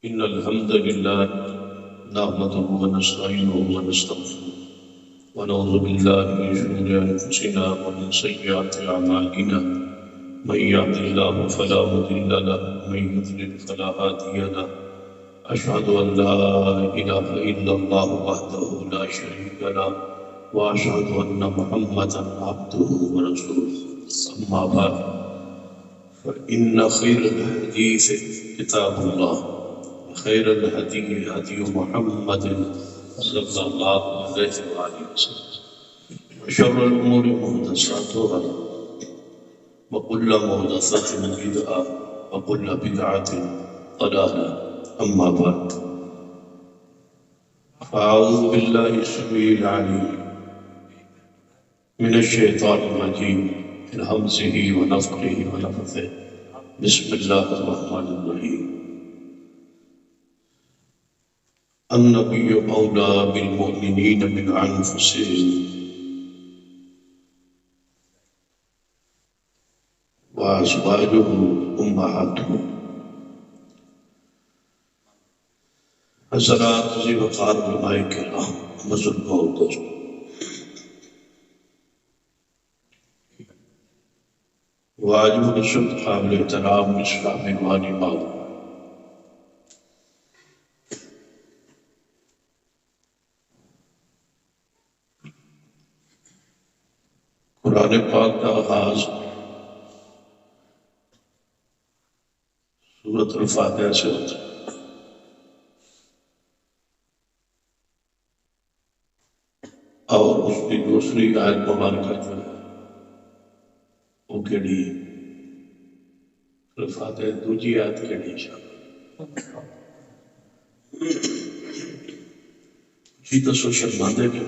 إن الحمد لله نحمده ونستعينه ونستغفره ونعوذ بالله من شرور أنفسنا ومن سيئات أعمالنا من يهد الله فلا مضل له ومن يضلل فلا هادي له أشهد أن لا إله إلا الله وحده لا شريك له وأشهد أن محمدا عبده ورسوله أما بعد فإن خير الحديث كتاب الله وخير الهدي هدي محمد صلى الله عليه وآله وسلم وشر الأمور محدثاتها وكل محدثة بدعة وكل بدعة ضلالة أما بعد فأعوذ بالله السميع العليم من الشيطان الرجيم من همزه ونفخه ونفثه بسم الله الرحمن الرحيم النبي أولى بالمؤمنين من أنفسهم وأزواجه أمهاتهم حضرات ذی وقار علماء کرام بزرگوں اور دوستوں، واجب الشد قابل احترام اسلام وانی ماؤ قرآن پاک کا آغاز سورۃ الفاتحہ سے ہوتا ہے۔ اور اس کی دوسری آیت مبارکہ جو ہے وہ کیڑی الفاتحہ دوجی آیت کیڑی شامل جی تو سوشل باندھے گئے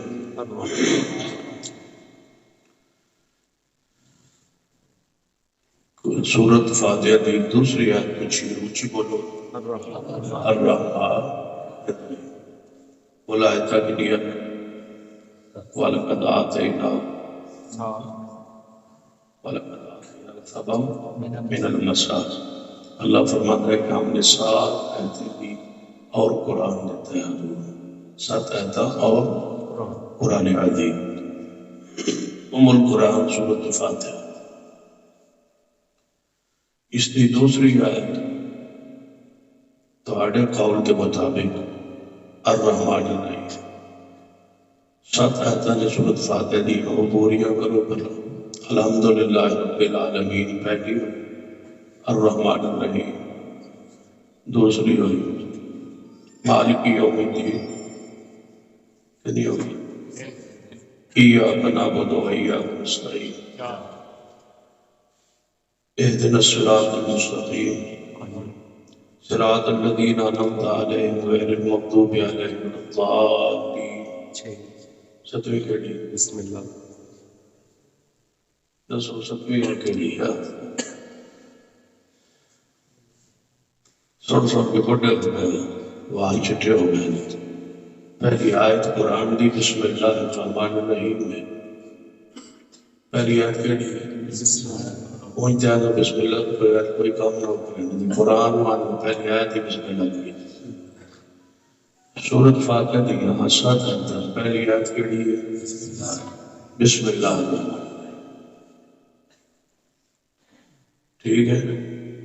سورۃ فاتحہ کی دوسری آیت پوچھی اونچی بولو الرحمن بولا آیتہ کی نیت وَلَقَدْ آتَيْنَا سبم من المساج۔ اللہ فرماتا ہے کہ ہم نے 7 آیتیں دی اور قرآن دیتا ہے حضور 7 آیتیں اور قرآن عظیم القرآن سورۃ الفاتحہ۔ اس کی دوسری آیت تہاڑے قول کے مطابق الرحمن الرحیم 7 آیتیں نے سورۃ فاتحہ دی وہ پوریاں کرو کرو الحمدللہ رب العالمین پہلی ہوئی، الرحمن الرحیم دوسری ہوئی، مالک یوم الدین کنی ہوئی، ایاک نعبد و ایاک نستعین، اہدنا الصراط المستقیم صراط الذین انعمت علیہم غیر المغضوب علیہم ولا الضالین۔ 7ویں کیڑی بسم اللہ 7ویں کیڑی ہے سن کے بڑے ہو گئے وہاں چھٹے ہو گئے۔ پہلی آیت قرآن دی بسم اللہ الرحمن الرحیم میں پہلی آیت کیڑی ہے وہیں جانا بسم اللہ تو بغیر کوئی کام نہ ہو قرآن مانو پہلی آیت ہی بسم اللہ کی سورۃ فاتحہ دی یہاں 7 آیتیں پہلی آیت کیڑی ہے بسم اللہ الرحمن الرحیم، ٹھیک ہے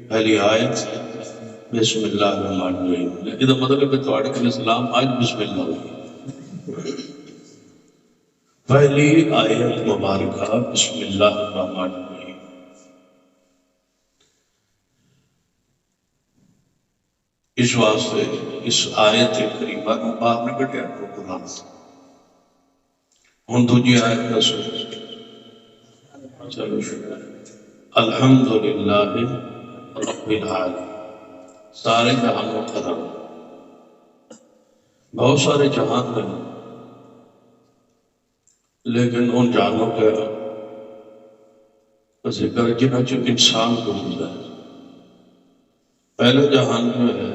پہلی آیت بسم اللہ الرحمن الرحیم، لیکن مطلب ہے تو علیہ السلام آج بسم اللہ ہوئی پہلی آیت مبارکہ بسم اللہ الرحمن الرحیم۔ اس واسطے اس آیت کریمہ کو باہر نہ کٹیا کو قرآن سے ہن دوجی آیت کا سن چلو شکر الحمدللہ رب العالمین، سارے جہانوں کا رب، بہت سارے جہان ہیں لیکن ان جہانوں کا ذکر جنہاں جو انسان کو ملتا ہے۔ پہلا جہان جو ہے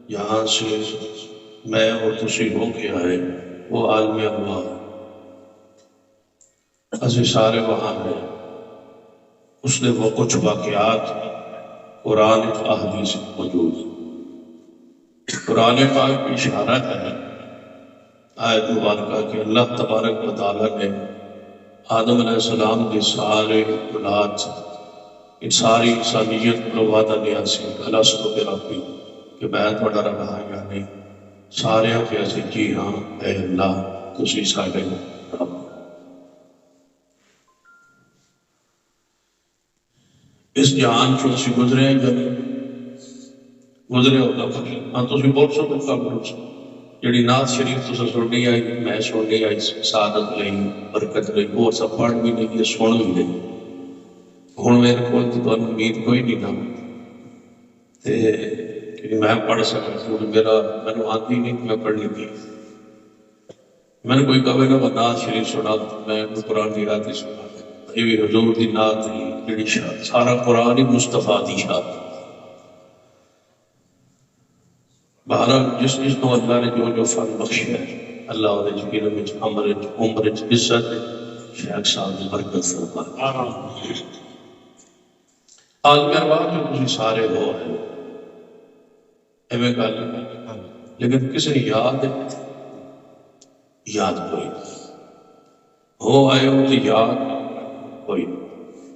یہاں سے میں اور تسی ہو کے آئے وہ عالم اللہ، اسے سارے وہاں ہیں، اس نے وہ کچھ واقعات قرآن احادیث موجود قرآن پاک کی اشارہ ہے آیت مبارکہ کہ اللہ تبارک و تعالیٰ نے آدم علیہ السلام کے سارے اولاد ان ساری انسانیت کو وعدہ دیا سی الستو بربی کہ میں تھوڑا رب ہاں یا نہیں، سارے کیا سی جی ہاں اے اللہ تسی سارے رب۔ اس جہان چو اسی گزرے ہیں جب گزرے ہو لفظ ہاں تسی بول سکو کا بول سکو جڑی نعت شریف تو سننی آئی میں سننی آئی سعادت لئی برکت لئی وہ سب پڑھ بھی نہیں سن بھی نہیں ہوں میرے کو تو امید کوئی نہیں نہ کہ میں پڑھ سکا میرا میں آتی نہیں میں پڑھنی تھی میں نے کوئی کہے نا نعت شریف سنا میں قرآن کی رات سنا یہ بھی حضور دی نعت ہی جڑی سارا قرآن ہی مصطفیٰ دی شاد بہرحال جس کو اللہ نے جو فن بخشیا ہے اللہ علیہ جبیر میں عمر عزت شیخ صاحب کی برکت فرمائے عالم ارواح جو تسی سارے ہو ہیں ایویں گل لیکن کسی نے یاد کوئی ہو آئے ہو تو یاد کوئی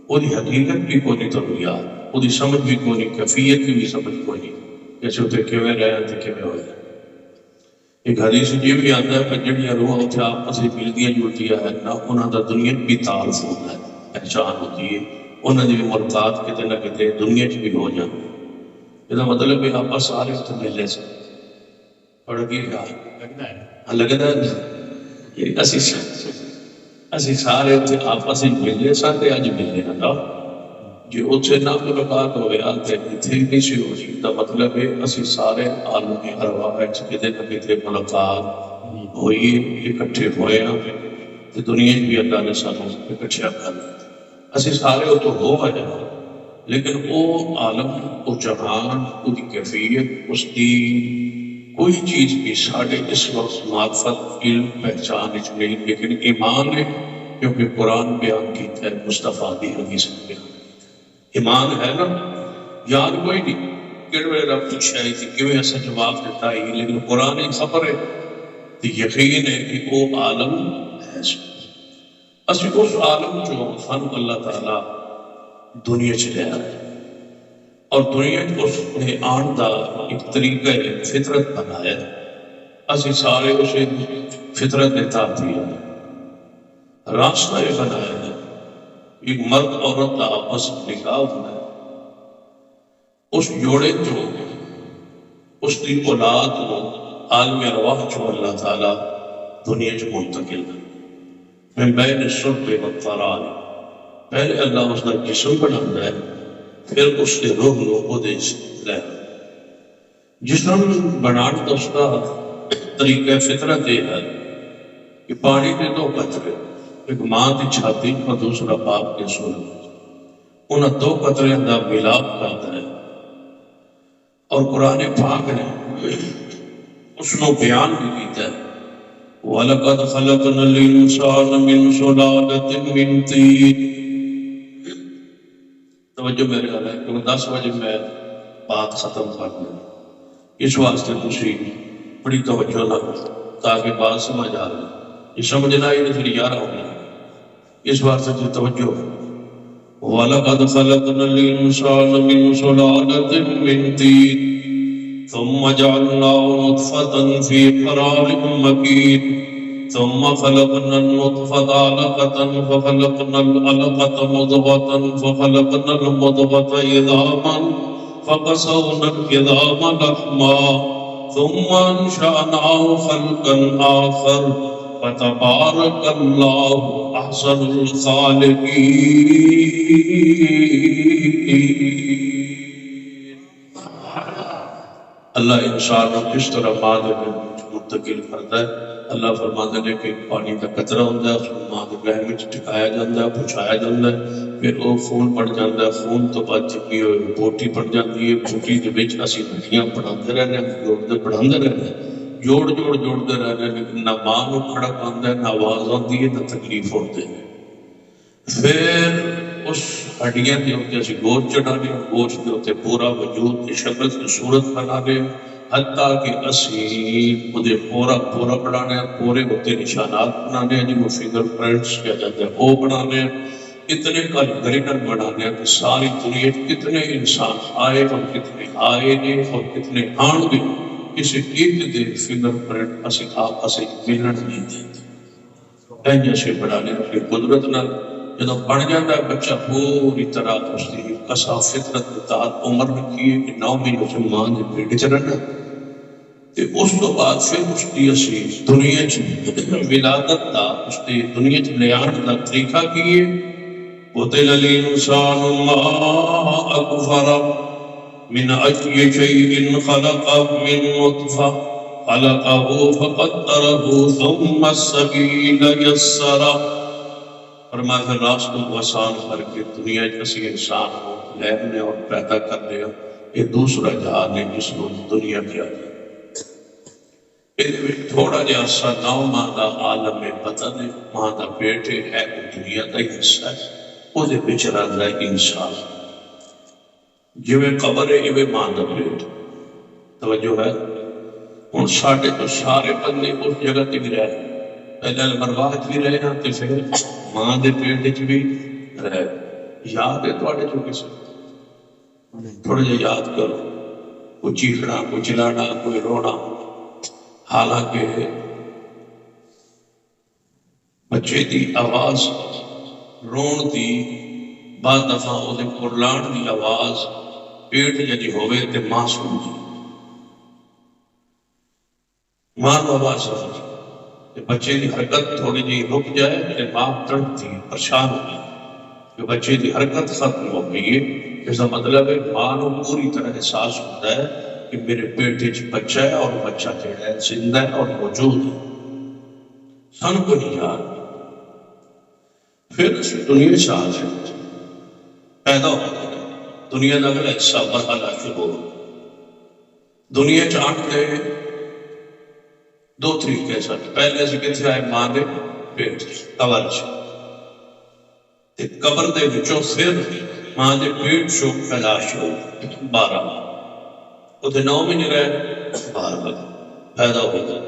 وہ حقیقت بھی کوئی نہیں تو یاد وہ سمجھ بھی کوئی نہیں کیفیت کی بھی سمجھ کوئی نہیں جیسے اتنے کیویں رہے تھے کیویں ہوئے ایک حدیث یہ بھی آتا ہے کہ جڑیاں روحاں اتنے آپس میں ملدیاں جلدیاں ہیں نہ انہوں کا دنیا بھی تعارف ہوتا ہے پہچان ہوتی ہے انہوں نے بھی ملاقات کتے نہ کتے دنیا چ بھی ہو جاتی یہ مطلب ہے آپ سارے اتنے ملے سے پڑھ گئی لگتا ہے اسی سارے اتنے آپس ملے سارے اج ملے نا جی اتنے نہ ملاقات ہو گیا تو اتنے نہیں سی ہو سی کا مطلب ہے اسی سارے عالم ارواح کتے نہ کتے ملاقات ہوئی اکٹھے ہوئے ہیں دنیا بھی اللہ نے سانوں اکٹھیا کر اسی سارے وہ تو ہو گئے لیکن وہ عالم وہ جہان وہ کیفیت اس کی کوئی چیز بھی سارے اس وقت معرفت علم پہچان نہیں لیکن ایمان ہے کیونکہ قرآن بیان کیتا ہے مصطفیٰ دی حدیث بیان ایمان ہے نا یاد کوئی نہیں کہڑے ویلے رب پوچھا ہی تھی کیوں ایسا جواب دیتا ہی لیکن قرآن ایک خبر ہے تو یقین ہے کہ وہ عالم ہے اسی اس عالم جو فن اللہ تعالیٰ دنیا چلے آئے اور دنیا اس نے آن دا ایک طریقہ فطرت بنایا اسی سارے اسے فطرت دیتا دیا راستہ بنایا ہے ایک مرد عورت کا آپس نکاح ہونا ہے اس جوڑے جو اس کی اولاد کو عالم ارواح جو اللہ تعالیٰ دنیا جو منتقل ہے میں بین صلب و ترائب پہلے اللہ اس کا جسم بناتا ہے پھر اس کے روح لوگوں دے لے جسم بنانا تو اس کا طریقہ فطرت یہ ہے کہ پانی کے دو قطرے ایک ماں کی چھاتی اور دوسرا باپ کے سر ان دو قطرے کا ملاپ کرتا ہے اور قرآن پاک نے اس کو بیان بھی کیتا ہے وَلَقَدْ خَلَقْنَا الْإِنسَانَ مِنْ سُلَالَةٍ مِنْ طِينٍ توجہ میرے حال ہے کیونکہ 10 بجے میں بات ختم کر دوں اس واسطے تسی بڑی توجہ نہ تاکہ بات سمجھ آ رہی یہ سمجھنا ہی نہیں پھر یار ہوگی اس واسطے جو توجہ ہے وَلَقَدْ خَلَقْنَا الْإِنسَانَ مِنْ سُلَالَةٍ مِنْ طِينٍ ثم جعلناه نطفة في قرار مكين ثم خلقنا النطفة علقة فخلقنا العلقة مضغة فخلقنا المضغة عظاما فقسونا العظام لحما ثم أنشأناه خلقا آخر فتبارك الله أحسن الخالقين اللہ انسان کو کس طرح ماں کے منتقل کرتا ہے اللہ فرماتے ہیں کہ پانی کا قطرہ ہوتا ہے اس کو ماں کے رحم میں ٹکایا جاتا ہے پہنچایا جاتا ہے پھر وہ خون پڑ جاتا ہے خون تو بعد چکی ہوئی بوٹی پڑ جاتی ہے بوٹی کے بچ اسی ہڈیاں پڑھاتے رہنے ہیں جوڑتے پڑھاتے رہنے ہیں جوڑتے رہنے ہیں لیکن نہ ماں کو کھڑک آتا ہے نہ آواز آتی ہے نہ تکلیف ہوتے ہیں پھر اس ہڈیاں کے ہوتے اسی گوشت چڑھانے گوشت کے ہوتے پورا وجود کی شکل کی صورت بنا لے حتیٰ کہ اسی وہ پورا پورا بنانے پورے ہوتے نشانات بنانے جن کو فنگر پرنٹس کیا جاتا ہے وہ بنانے اتنے کیلکولیٹر بنانے کہ ساری دنیا کتنے انسان آئے اور کتنے آئے نے اور کتنے آن گے کسی ایک دے فنگر پرنٹ اسی آپ اسے ملن نہیں دیتے اینجا سے بنانے اپنی قدرت نہ جب بڑھ جاتا ہے بچہ پوری طرح اس کی قصا فطرت متعد عمر رکھی ہے کہ 9 مہینوں سے ماں نے پیٹ چ رہنا تے اس تو بعد پھر اس کی اسی دنیا چ ولادت دا اس کی دنیا چ لیان دا طریقہ کیے قتل الانسان ما اکفر من اي شيء خلق من نطفه خلقه فقدره ثم السبيل يسره فرمایا پھر راستوں کو آسان کر کے دنیا کسی انسان کو لینے اور پیدا کر لیا یہ دوسرا جہان ہے جس کو دنیا کیا جائے تھوڑا جہا سا 9 ماہ کا عالم میں پتہ نہیں ماں کا بیٹے ہے وہ دنیا کا ہی حصہ ہے وہ بچ رہا ہے انسان جو قبر ہے یہ ماں کا بیٹ توجہ ہے ہوں ساڈے تو سارے بندے اس جگہ تے بھی رہے پہلے المرواج بھی رہے ہیں تو پھر ماں دے پیٹ بھی رہے یاد ہے تھوڑے جو کسی تھوڑے جو یاد کرو کوئی چیخنا کوئی چلانا کوئی رونا حالانکہ بچے دی آواز رون دی بعد دفعہ وہ قرلان دی آواز پیٹ جی ہوئے تے ماں سن جی ماں کو آواز سن جی بچے کی حرکت تھوڑی جی رک جائے میرے ماں تڑپتی پریشان ہو گئی کہ بچے کی حرکت ختم ہو گئی ہے اس کا مطلب ہے ماں کو پوری طرح احساس ہوتا ہے کہ میرے پیٹ بچہ ہے اور بچہ جڑا ہے زندہ ہے اور موجود ہے سن کو نہیں یاد پھر دنیا سے آ جائے پیدا ہو گیا دنیا کا اگلا حصہ مرحلہ شروع ہو دنیا چاٹ لے 2 طریقے سے پہلے سے کتنے آئے ماں دے پیٹ قبر سے قبر دے وچوں پھر ماں دے پیٹ چوں پیدائش ہو 12 وہ 9 مہینے رہے 12 پیدا ہو گیا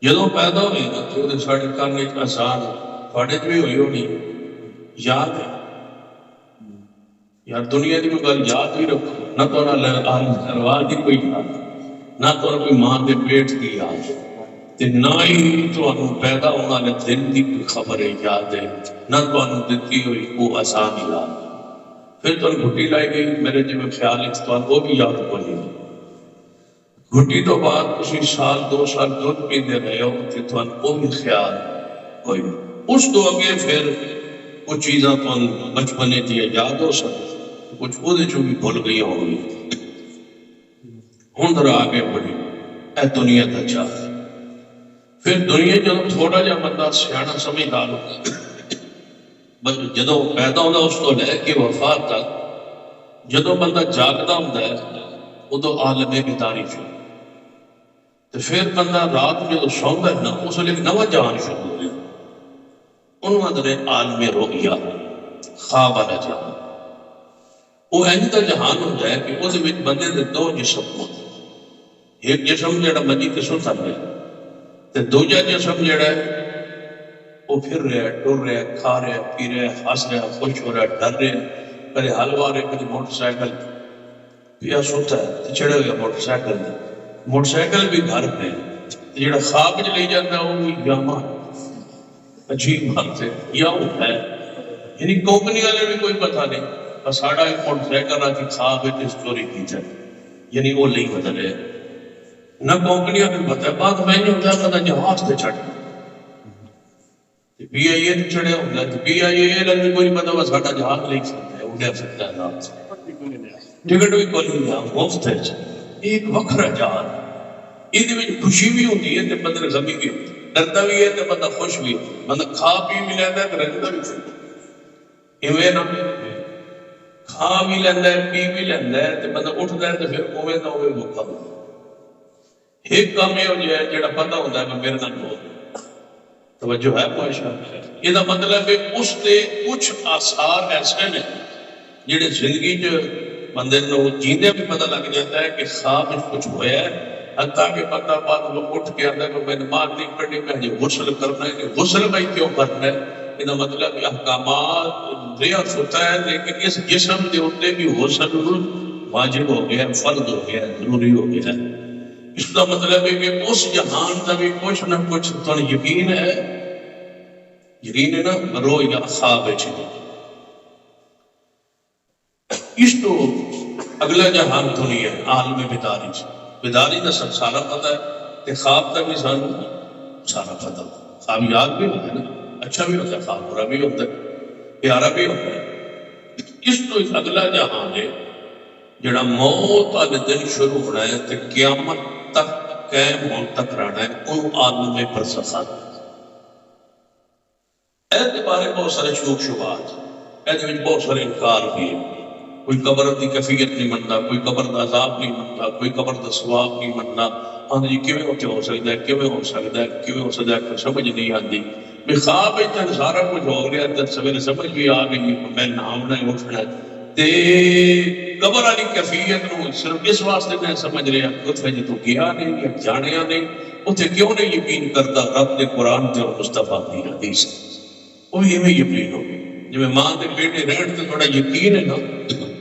جدوں پیدا ہوئے نا تو ساڈے کرنے کا آسان تھوڑے بھی ہوئی ہونی یاد ہے یار دنیا کی کوئی گل یاد بھی رکھو نہ تو ارواح کی کوئی یاد نہ تو کوئی ماں کے پیٹ کی یاد تے نہ ہی تو پیدا ہونے والے دن کی کوئی خبر یاد ہے نہ تو دتی ہوئی وہ آسان یاد پھر تو گھٹی لائی گئی میرے جی میں خیال ہے تو وہ بھی یاد کو نہیں گھٹی تو بعد اسی سال 2 سال دودھ پیندے رہے ہو کہ تو وہ بھی خیال کوئی اس تو اگے پھر کچھ چیزاں تو بچپنے دیا یاد ہو سکتے کچھ وہ جو بھی بھول گئی ہوں گی ہوں ذرا آگے بڑھی اے دنیا کا چاہ پھر دنیا جب تھوڑا جا بندہ سیاح سمجھدار ہوتا جدو پیدا ہوتا اس کو لے کے وفات تک جدو بندہ جاگتا ہوتا ہے ادو عالم بیداری شروع تو پھر بندہ رات جدو سوندا ہے نا اس لیے نواں جہان شروع ہو گیا انہوں نے عالم رؤیا خواب والا جہان وہ اینج کا جہان ہوتا ہے کہ اس بندے دے 2 جسم ہوتے ایک جسم جڑا مجید کے سن سکتا ہے تے دوجا جسم جڑا ہے وہ پھر رہا ہے ٹر رہا ہے کھا رہا ہے پی رہا ہے ہنس رہا ہے خوش ہو رہا ہے ڈر رہا ہے کدی حلوا رہے کدی موٹر سائیکل پیا سوتا ہے چڑھے گیا موٹر سائیکل بھی گھر پہ جڑا خواب چ لے جاتا ہے وہ بھی جامع عجیب بات ہے یا وہ ہے یعنی کمپنی والے بھی کوئی پتہ نہیں ساڑا ایک موٹر سائیکل آ کے خواب ہے چوری کی جائے یعنی وہ نہیں بدل ہے نہ کمپنی بھی پتہ ہے بعد میں نہیں ہوتا پتہ جہاز پہ چڑھ پی آئی اے چڑھے ہوگا تو پی آئی اے لگے کوئی پتہ وہ ساڑا جہاز لے سکتا ہے اڑا سکتا ہے رات سے ٹکٹ بھی کوئی نہیں مفت ہے ایک وکھرا جہاز یہ خوشی بھی ہوتی ہے تے بندے غمی بھی ہوتی ہے ڈرتا بھی ہے تے بندہ خوش بھی ہے بندہ کھا پی بھی لینا ہے تے رہتا بھی ایویں نہ کھا بھی لینا ہے پی بھی لینا ہے تے بندہ اٹھتا ہے تے پھر اوے نہ اوے بھوکا ایک کام یہ ہو جائے جڑا پتہ ہوتا ہے کہ میرے نال بہت توجہ ہے ماشاء یہ دا مطلب ہے اس دے کچھ آثار ایسے ہیں جڑے زندگی بندے کو جیندے بھی پتہ لگ جاتا ہے کہ خواب میں کچھ ہوا ہے، حتیٰ کہ بندہ بعد وہ اٹھ کے آتا ہے کہ میں نماز نہیں پڑھنی، میں جو غسل کرنا ہے، کہ غسل میں کیوں کرنا ہے؟ یہ مطلب احکامات ریاض ہوتا ہے، لیکن اس جسم کے اوپر بھی غسل واجب ہو گیا، فرض ہو گیا، ضروری ہو گیا۔ اس کا مطلب ہے کہ اس جہان کا بھی کچھ نہ کچھ تو یقین ہے، یقین ہے نا، رو یا خواب ہے چھے اس تو اگلا جہان تو نہیں ہے، عالم بیداری چھے، بیداری کا سب سارا پتہ ہے، کہ خواب کا بھی سارا پتہ ہے۔ خواب یاد بھی ہوتا ہے نا، اچھا بھی ہوتا ہے، خواب برا بھی ہوتا ہے، پیارا بھی ہوتا ہے۔ اس تو اگلا جہان ہے جڑا موت والے دن شروع ہونا ہے تے قیامت تک قائم ہون تک رہنا ہے، ان عالم برزخ ایسے بارے بہت سارے شوق شبہات، ایسے بہت سارے انکار بھی ہیں۔ کوئی قبر کی کیفیت نہیں منتا، کوئی قبر کا عذاب نہیں منتا، کوئی قبر کا ثواب نہیں منتا۔ ہاں جی کیویں ہو سکتا ہے، کیویں ہو سکتا ہے، کیویں ہو سکتا ہے، کوئی سمجھ نہیں آتی۔ میں خواب تک سارا کچھ ہو گیا، تک سویرے سمجھ بھی آ گئی، میں نامنا ہی اٹھنا تے قبر والی کیفیت نو صرف اس واسطے میں سمجھ رہا اتنے جی تو گیا نہیں یا جانیا نہیں، اتنے کیوں نہیں یقین کرتا رب دے قرآن تے اور مصطفیٰ دی حدیث، وہ بھی ایویں یقین ہو گیا۔ جی ماں دے بیٹے رہن تے تھوڑا یقین ہے نا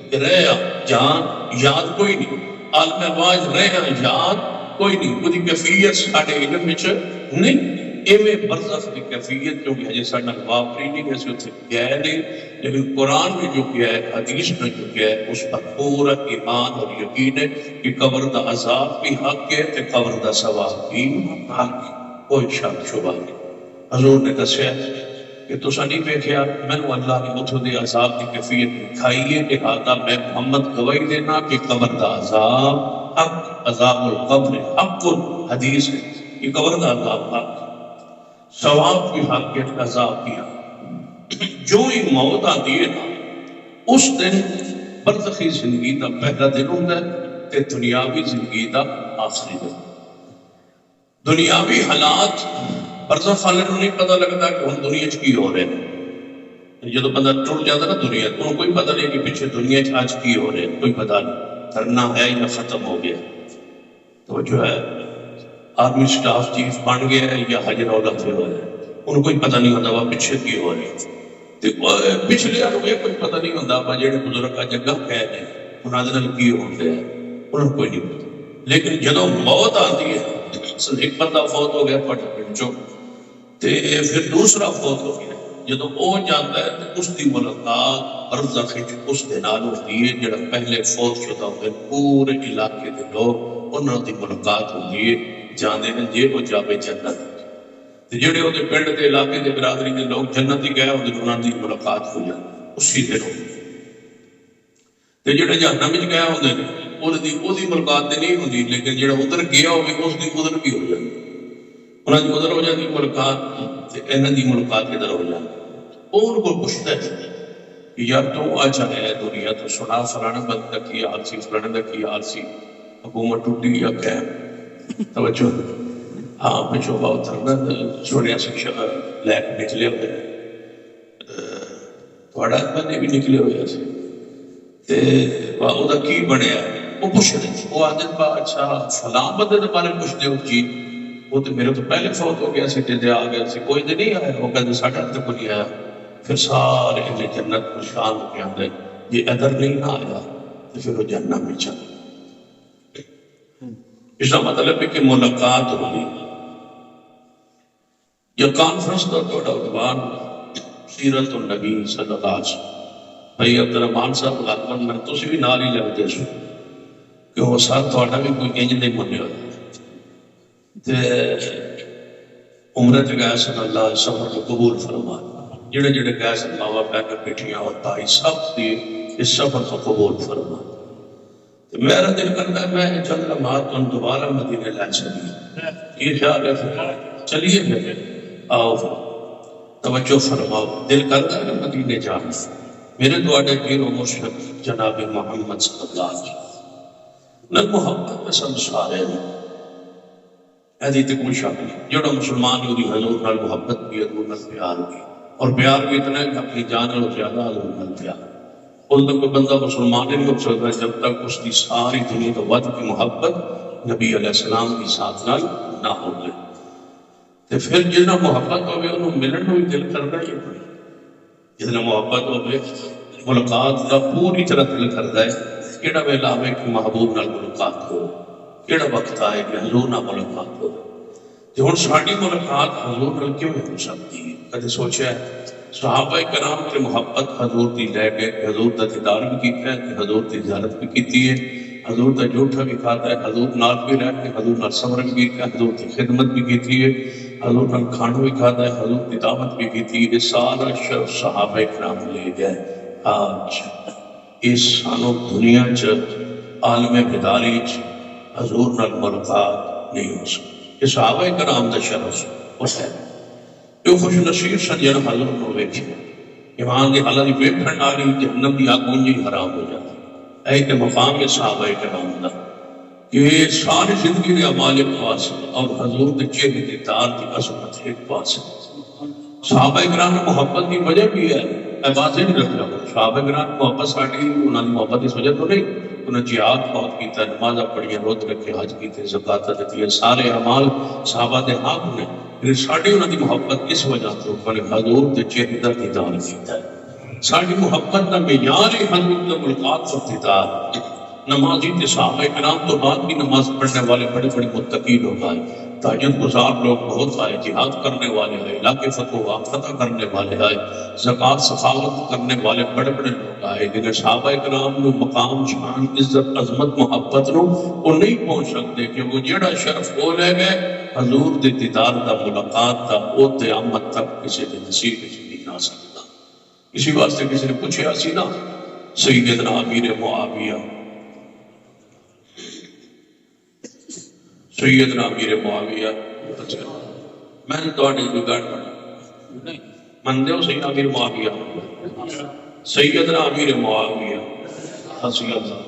کہ رہا جان یاد کوئی نہیں، عالم ارواح رہا یاد کوئی نہیں، وہ کیفیت ساڈے علم وچ نہیں۔ ایویں برزخ کی کیفیت جو کہ ساڈا واپری نہیں، ایسے اتنے گئے نہیں، لیکن قرآن میں جو کیا ہے، حدیث میں جو کیا ہے، اس پر پورا ایمان اور یقین ہے کہ قبر دا عذاب بھی حق ہے تے قبر دا ثواب بھی حق ہے، کوئی شک شبہ نہیں۔ حضور نے دسیا کہ تسا نہیں دیکھا میں اللہ نے اتھو دے عذاب کی کیفیت دکھائی ہے، لہذا میں محمد گواہی دینا کہ قبر دا عذاب حق، عذاب القبر حق حدیث ہے کہ قبر دا عذاب حق، ثواب بھی حق ہے، عذاب بھی حق۔ جو ہی موت آتی ہے نا اس دن برزخی زندگی دا پہلا دن ہوتا ہے تے دنیاوی زندگی دا آخری دن۔ دنیاوی حالات برزخ والے کو نہیں پتہ لگتا کہ ہم دنیا کی ہو رہے ہیں۔ جب بندہ ٹر جاتا نا دنیا تو کوئی پتہ نہیں کہ پیچھے دنیا آج کی ہو رہے ہیں، کوئی پتہ نہیں، کرنا ہے یا ختم ہو گیا۔ تو جو ہے آرمی سٹاف چیف بن گیا ہے یا حج رولا پھر ہو رہا ہے، ان کو کوئی پتہ نہیں ہوتا وہ پیچھے کی ہو رہی ہے۔ پچھلے یہ کوئی پتہ نہیں ہوتا وہ جڑے بزرگ جگہ کہہ رہے ہیں انہوں نے کی ہوتے ہیں، انہوں کوئی نہیں پتا۔ لیکن جدو موت آتی ہے ایک بندہ فوت ہو گیا پڑھ پنچو تے پھر دوسرا فوت ہو گیا، جدو وہ جاتا ہے تو اس کی ملاقات برزخ اس کے نال ہوتی ہے جڑا پہلے فوت شدہ ہوتے پورے علاقے کے لوگ انہوں کی ملاقات ہوتی ہے، جانے ہیں جے وہ جاوے جنت تے جڑے وہ پنڈ کے علاقے کے برادری کے لوگ جنت ہی گئے انہوں کی ملاقات ہو جاتی اسی دن ہوتی تے جڑے جہنم وچ گئے ہوندے نے وہ ملاقات تے نہیں ہوتی، لیکن جڑا ادھر گیا ہوگی اس کی ادھر بھی ہو جاتی، انہوں کی ادھر ہو جاتی ملاقات تے انہوں کی ملاقات ادھر ہو جاتی۔ وہ ان کو پوچھتا ہے کہ یار تو اچھا ہے دنیا تو سنا فلانا بند کا کی حال سی، فلانا کا کی حال سی، حکومت ٹوٹی یا قائم، توجہ ہاں پچھو بہت سونے سے لے کے نکلے ہوئے تھوڑا بندے بھی نکلے ہوئے سے تے وہ کی بنیا وہ پوچھ رہے وہ آدھے اچھا فلاں بندے کے بارے پوچھتے ہو جی وہ تو میرے تو پہلے فوت ہو گیا سی تے آ گیا سی کوئی دن نہیں آیا، وہ کہتے ساڈا تک کو نہیں آیا۔ پھر سارے انہیں جنت پریشان ہو کے آتے یہ ادھر نہیں نہ آیا تو پھر وہ جنت میں چل۔ اس کا مطلب ہے کہ ملاقات ہوگی یا کانفرنس کا تھوڑا عنوان سیرت النبی صلی اللہ علیہ وسلم بھائی عبدالرحمان صاحب غالباً میں تو بھی نال ہی لگتے سو کہ وہ ساتھ تھوڑا بھی کوئی انج نہیں منیا عمرت گئے صلی اللہ علیہ وسلم کو قبول فرما، جڑے جڑے گئے سن ماوا بہن بیٹھیاں اور بھائی سب دی اس سفر کو قبول فرما۔ میرا دل کرتا ہے میں چند لمحات تو دوبارہ مدینے لے چلی، یہ خیال ہے چلیے پھر آؤ توجہ فرماؤ، دل کرتا ہے کہ مدینے جانا۔ میرے دعانے پیر و مرشد جناب محمد صلی اللہ علیہ وسلم نہ محبت میں سنسارے نہیں ایسی تک کوئی شک نہیں، جڑا مسلمان ہوگی حضور نال محبت بھی حضور نال پیار بھی، اور پیار بھی اتنا ہے کہ اپنی جان اور زیادہ حضور نال پیار۔ اس کا کوئی بندہ مسلمان نہیں ہو سکتا جب تک اس کی ساری دنیا تو ود کی محبت نبی علیہ السلام کی ساتھ نال نہ ہو گئے. تو پھر جس محبت ہوگی انہوں ملن بھی دل کرنا ہی پڑے. جس محبت ہوگی ملاقات کا پوری طرح دل کرتا ہے. کہڑا ویلا آئے کہ محبوب نال ملاقات ہو, کہڑا وقت آئے کہ حضور نال ملاقات ہو. تو ہن ساری ملاقات حضور نال کیوں ہو سکتی ہے؟ کدی سوچا ہے؟ صحابہ کرام کی محبت حضور کی لے گئے کہ حضور کا دیدار بھی کیتا ہے, کہ حضور کی زیارت بھی کیتی ہے, حضور کا جھوٹا بھی کھاتا ہے, حضور نال بھی رہ کے حضور نال صبر بھی کیتا ہے, حضور کی خدمت بھی کیتی ہے, حضور نال کھانا بھی کھاتا ہے, حضور کی دعوت بھی کیتی ہے. یہ سارا شرف صحابہ کرام لے گئے. آج اس سانو دنیا چ عالم بیداری چ حضور نال ملاقات نہیں ہو سکتی. یہ صحابہ کرام دا شرف اس ہے. جو خوش نصیب سن جن حضور کو ویکھے ایمان دی حالت ویکھن آ رہی جہنم دی آگ اونجی حرام ہو جاتی. اے تے مقام ہے صحابہ کرام دا کہ ساری زندگی دے اعمال ایک پاس اور حضور دے چہرے دی دیدار دی عظمت ایک پاس. صحابہ کرام کی محبت کی وجہ بھی ہے. میں واضح نہیں رکھ رہا ہوں. صحابہ کرام کی محبت ساڈی انہاں دی محبت اس وجہ تو نہیں. انہوں نے جہاد بہت کیتا, نمازاں پڑھیاں, روزے رکھے, حج کیتے, زکات دتی, سارے اعمال صحابہ دے حق نے. لیکن ساڈی انہاں دی محبت اس وجہ تو کہ حضور دے چہرے دا دیدار کیتا ہے. ساڈی محبت دا معیار ہے حضور دے ملاقات اور دیدار. نمازی تے صحابہ کرام تو بعد بھی نماز پڑھنے والے بڑے بڑے متقی لوگ آئے, تہجد گزار لوگ بہت آئے, جہاد کرنے والے آئے, علاقے فتح کرنے والے آئے, زکوٰۃ سخاوت کرنے والے بڑے بڑے لوگ آئے. لیکن صحابہ کرام نو مقام, شان, عزت, عظمت, محبت نو وہ نہیں پہنچ سکتے کیونکہ جڑا شرف وہ لے گئے حضور دے دیدار دا, ملاقات دا, وہ قیامت تک کسی دے نصیب وچ نہیں آ سکتا. اسی واسطے کسی نے پوچھا سی نا سیدنا امیر معاویہ, سیدنا امیر معاویہ, میں نے تو کوئی گاڑ پڑھا مندے ہو سیدنا امیر معاویہ, سیدنا امیر معاویہ حسین اللہ.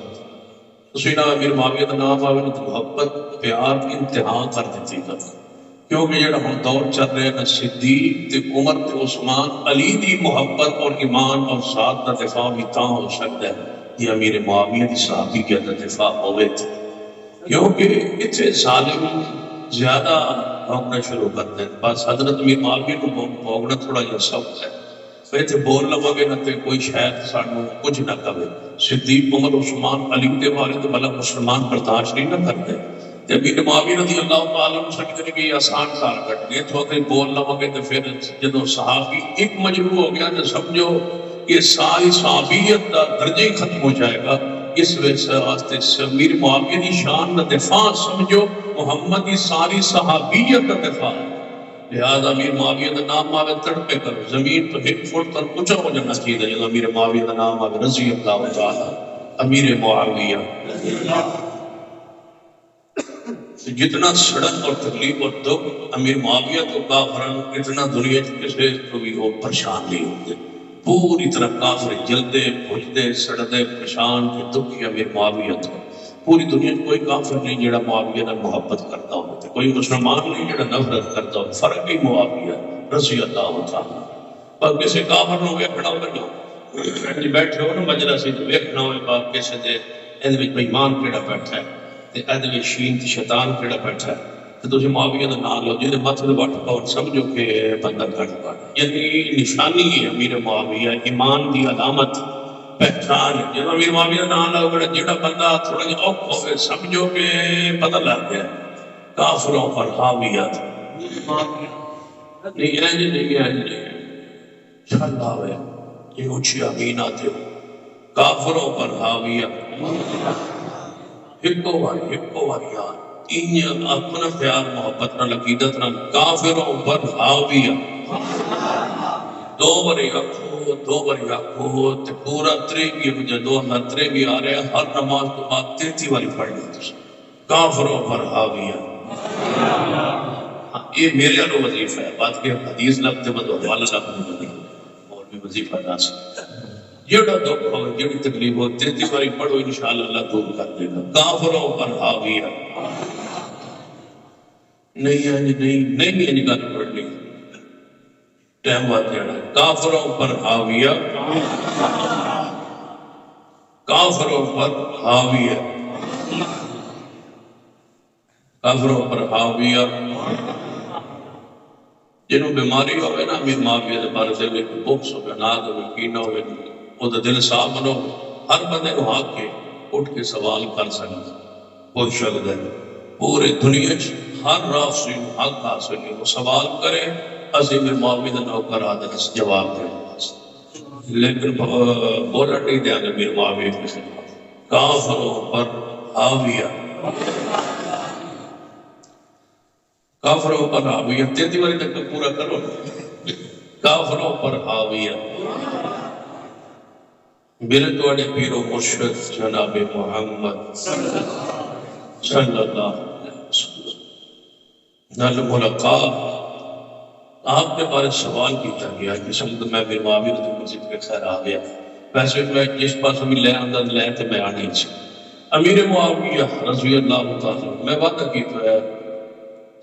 سیدنا امیر معاویہ کا نام آوے تو محبت پیار انتہا کر دیتی تھا. کیونکہ جڑا ہن دور چل رہا ہے نا صدیق تے عمر تے عثمان علی دی محبت اور ایمان اور ساتھ دا دفاع بھی تاں ہو سکتا ہے یہ امیر معاویہ دی صحابیت دا دفاع ہوئے تھے. کیونکہ اتنے ظالم زیادہ بھوگنا شروع کرتے ہیں. بس حضرت امیر معاویہ کو بھوگنا تھوڑا جہا سخت ہے. تے بول لو گے نہ تے کوئی شاید سانو کچھ نہ کہے. صدیق عمر عثمان علی دے بارے تو بلا مسلمان برداشت نہیں نہ کرتے. تے امیر معاویہ رضی اللہ تعالیٰ عنہ سمجھتے ہیں کہ یہ آسان کار کٹ گئے تو اگر بول لو گے تو پھر جدو صحابی ایک مجبور ہو گیا تو سمجھو کہ ساری صحابیت کا درجہ ہی ختم ہو جائے گا. اس واسطے امیر معاویہ کی شان کا دفاع سمجھو محمد کی ساری صحابیت کا دفاع. لہذا امیر معاویہ کا نام آوے تڑپے کرو, زمین تو ایک فٹ تک اونچا ہو جانا چاہیے جب امیر معاویہ کا نام آوے رضی اللہ تعالیٰ امیر معاویہ. جتنا سڑک اور تکلیف اور دکھ امیر معاویہ کو کافرن اتنا دنیا کسی کو بھی وہ پریشان نہیں ہوتے. پوری طرح کافر جلدے بھجدے سڑدے پریشان کے دکھی امیر معاویہ تھا. پوری دنیا کوئی کافر نہیں جڑا معاویہ نے محبت کرتا ہو, کوئی مسلمان نہیں جڑا نفرت کرتا ہو. فرق ہی معاویہ رضی اللہ تعالیٰ. پر کسی کافر نو ویکھنا ہوگا بیٹھے ہو نا مجلس وچ ویکھنا ہوگا کسی دے اندر وچ بےمان کیڑا بیٹھا ہے تے اندر وچ شین تے شیطان کیڑا بیٹھا ہے تے تسی معاویہ دا نام لو جے ماتھے تے وٹ پاؤ سمجھو کہ بندہ گھٹ پڑ. یعنی نشانی ہے امیر معاویہ, ایمان دی علامت پہچان. جب امیر معاویہ نام لو گے جڑا بندہ تھوڑا جہا اوکھ ہوئے سمجھو کہ پتہ لگ گیا کافروں پر حاویت نہیں ہے جی نہیں ہے جی چل آوے یہ اونچی امین آتے ہو کافروں پر حاویت ہکو واری یار این اپنا پیار محبت نہ لقیدت نہ کافروں پر حاویت. دو بری آکھو تے پورا 23 جدو 23 آ رہے ہر نماز تو بعد 33 والی پڑھ لی کافروں پر حاویت. یہ میرے لئے وظیفہ ہے. بات کہ حدیث لگتے بدو حوالہ لگتے بدو اور بھی وظیفہ نہ سکتا ہے. جڑا دکھ ہو جڑی تکلیف ہو 33 باری پڑھو انشاءاللہ اللہ دور کر دے گا. کافروں پر حاویت نہیں ہے نہیں ہے نگاہ پڑھنی ٹائم بات جانا کافروں پر حاویت کافروں پر حاویہ، کافروں پر حاویہ، جنہوں بیماری ہوئے نا امیر معاویہ دے بارے دے میں بکس ہوئے ناد ہوئے کینہ ہوئے وہ دا دل صاحب بنو، ہر بندے کو آگ کے اٹھ کے سوال کر سکتے کوئی شکل ہے پورے دنیا ہر راہ سے حق حاصل ہے وہ سوال کرے عظیم معاویہ دے نوکر آدھر جواب کرے لیکن بولا نہیں دیا امیر معاویہ کے خلاف کافروں پر حاویہ، کافروں پر حاویہ، تیتی والی تک پورا کرو، کافروں پر حاویہ، میرے توڑے پیر و مرشد جناب محمد صلی اللہ علیہ وسلم نال ملاقات آپ کے بارے سوال کیتا گیا جس وقت میں امیر معاویہ رضی مسجد کے خیر آ گیا، ویسے میں جس پاس بھی لے آندہ لے تو میں آنی چاہیے امیر معاویہ رضی اللہ تعالیٰ میں وعدہ کیتا ہے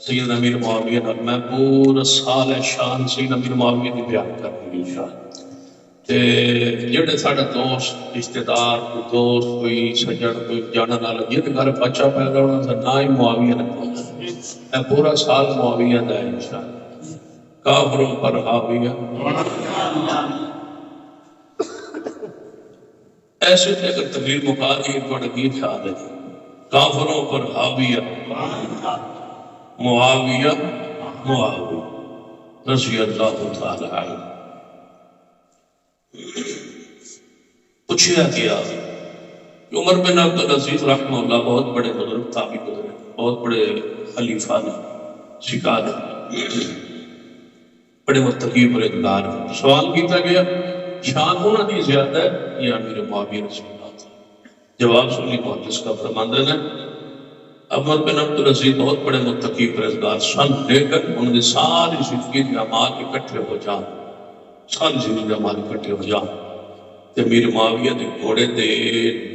سید امیر معاویہ نے میں پورا سال شان سید امیر معاویہ کی بیان کرنی انشاءاللہ تے جڑے ساڑا دوست رشتہ دار کوئی دوست کوئی سجن کوئی جانا نالا جن گھر بچہ پیدا ہونا تھا نہ ہی معاویہ نے میں پورا سال معاویہ دا ہے انشاءاللہ کافروں پر حاویہ ایسے تھے اگر تقریر مقالی تو گیت خیال ہے کافروں پر حاویہ معاویہ معاویہ رضی اللہ تعالی عنہ پوچھیا گیا عمر بن عبدالعزیز رحمہ اللہ بہت بڑے بزرگ تابعی گزرے بہت بڑے خلیفہ نے شکار بڑے متقی پرہیزگار سوال کیتا گیا شان ہونا دی زیادہ ہے یہ امیر معاویہ رضی اللہ تعالی جواب سنی محدث کا فرماندہ ہے عمر بن عبدالعزیز بہت بڑے متقی پرہیزگار سن لے کر ان کی ساری زندگی کے اعمال اکٹھے ہو جان ساری زندگی کے اعمال اکٹھے ہو جان تے امیر معاویہ دے گھوڑے دے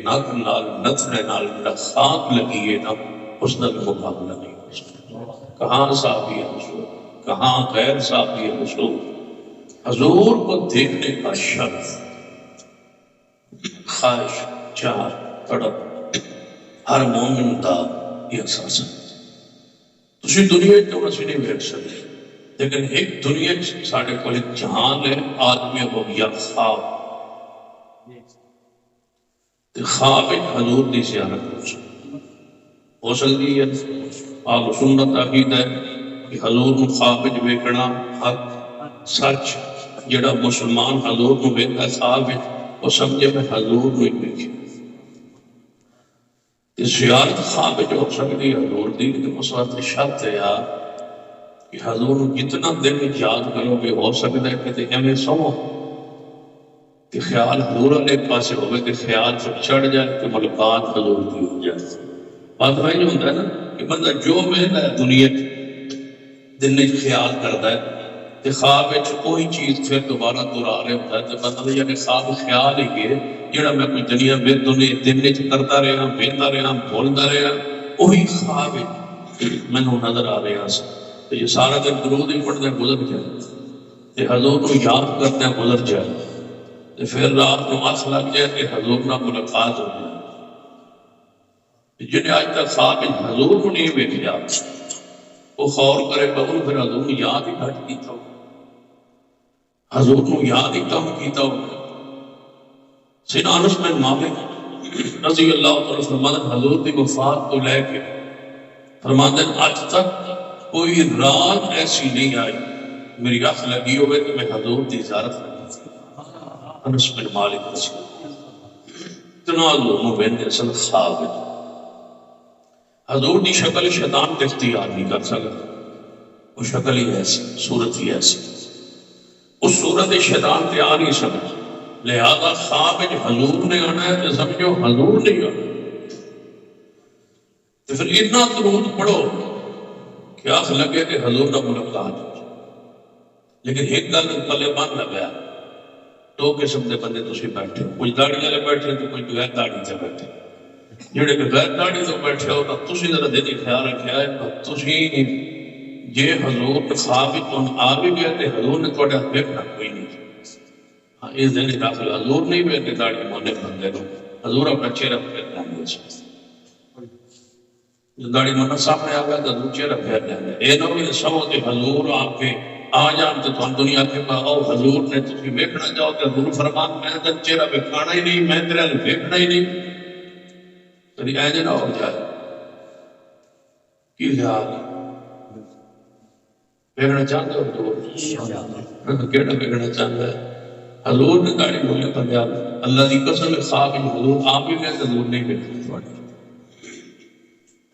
نک نال نتھنے نال جڑا خاک لگی ہے نا اس نال مقابلہ نہیں ہو سکتا کہاں صحابی ہے حضور کہاں غیر صحابی ہے حضور حضور کو دیکھنے کا شرف خواہش چاہ تڑپ ہر مومن دا یہ احساس ہے تسی دنیا جو اسی نہیں بیٹھ سکتے لیکن ایک دنیا ساڑھے کو ایک جہان ہے آدمی ہو گیا خواب خواب ایک حضور دی زیارت ہو سکتی ہے آل سنت عقید ہے کہ حضور کو خواب جو بیکنا حق سچ جڑا مسلمان حضور کو بیکا خواب ہے وہ سمجھے میں حضور کو ہی بیکھے اس زیارت خواب جو ہو سکتی ہے حضور دی کہ اس وقت شرط ہے کہ حضور جتنا دن یاد کرو گے ہو سکتا ہے کہ ہمیں سمو کہ خیال حضور علیہ پاسے ہوئے کہ خیال جب چڑھ جائے کہ ملکات حضور دی ہو جائے بات وہی ہوتا ہے نا کہ بندہ جو محل ہے دنیا دل نے خیال کرتا ہے کہ خواب کوئی چیز پھر دوبارہ دہرا رہے ہوتا ہے تو بندہ یعنی خواب خیال ہی کہ جڑا میں کوئی دنیا میں دن کرتا رہا بہتا رہا بولتا رہا وہی خواب میں نظر آ رہا سا تو یہ سارا دن درود ہی پڑھتے ہیں گزر جائے کہ حضور کو یاد کرتے ہیں گزر جائے تو پھر رات کو آس لگ جائے کہ حضور نہ ملاقات ہو جائے جنہیں آج تک خواب حضور کو نہیں بیٹھیا وہ خور کرے بہت پھر حضور نے یاد ہی گھٹ کیتا ہو حضور کو یاد ہی کم کیتا ہو سیدنا انس بن مالک رضی اللہ تعالیٰ فرماتے حضور کی وفات کو لے کے فرماتے آج تک کوئی رات ایسی نہیں آئی میری آنکھ لگی ہوئے کہ میں حضور کی زیارت کرتی تھی انس بن مالک رضی اللہ اتنا لوگوں میں اصل خواب ہے حضور کی شکل شیطان کا اختیار نہیں کر سکتا وہ شکل ہی ایسی صورت ہی ایسی اس صورت شیطان تے آ نہیں سکتا لہذا خواب حضور نے آنا ہے تو سمجھو حضور نہیں آنا تو پھر اتنا درود پڑھو کہ آنکھ لگے کہ حضور نہ ملاقات ہو جائے لیکن ایک گل پلے بن لگا دو قسم کے بندے تسی بیٹھے کچھ داڑھی والے بیٹھے تو کچھ بغیر داڑھی سے بیٹھے جڑے بغیر داڑھی تو بیٹھے ہو تو تسی ذرا دل خیال رکھا ہے تسی جے حضور خواب تو آ بھی گئے تو حضور نے تھوڑے ہاتھ دیکھنا کوئی نہیں اس دن داخل حضور نہیں بیٹھے داڑھی مونے بندے کو حضور اپنا چہرہ پھیر لیں گے داڑھی منہ سامنے آ گیا تو حضور چہرہ پھیر لیں گے اے نو بھی سو کہ حضور آپ کے آ جان تو تم دنیا کے پاس او حضور نے تسی ویکھنا چاہو کہ حضور فرمان میں تے چہرہ ویکھانا ہی نہیں میں تیرے نال ویکھنا ہی نہیں کبھی ایج نہ ہو جائے کی خیال ہے ویکھنا چاہتے ہو حضور کیڑا ویکھنا چاہتا ہے حضور نے داڑھی بولے بندے اللہ دی قسم خواب حضور آپ ہی گئے حضور نہیں ویکھنا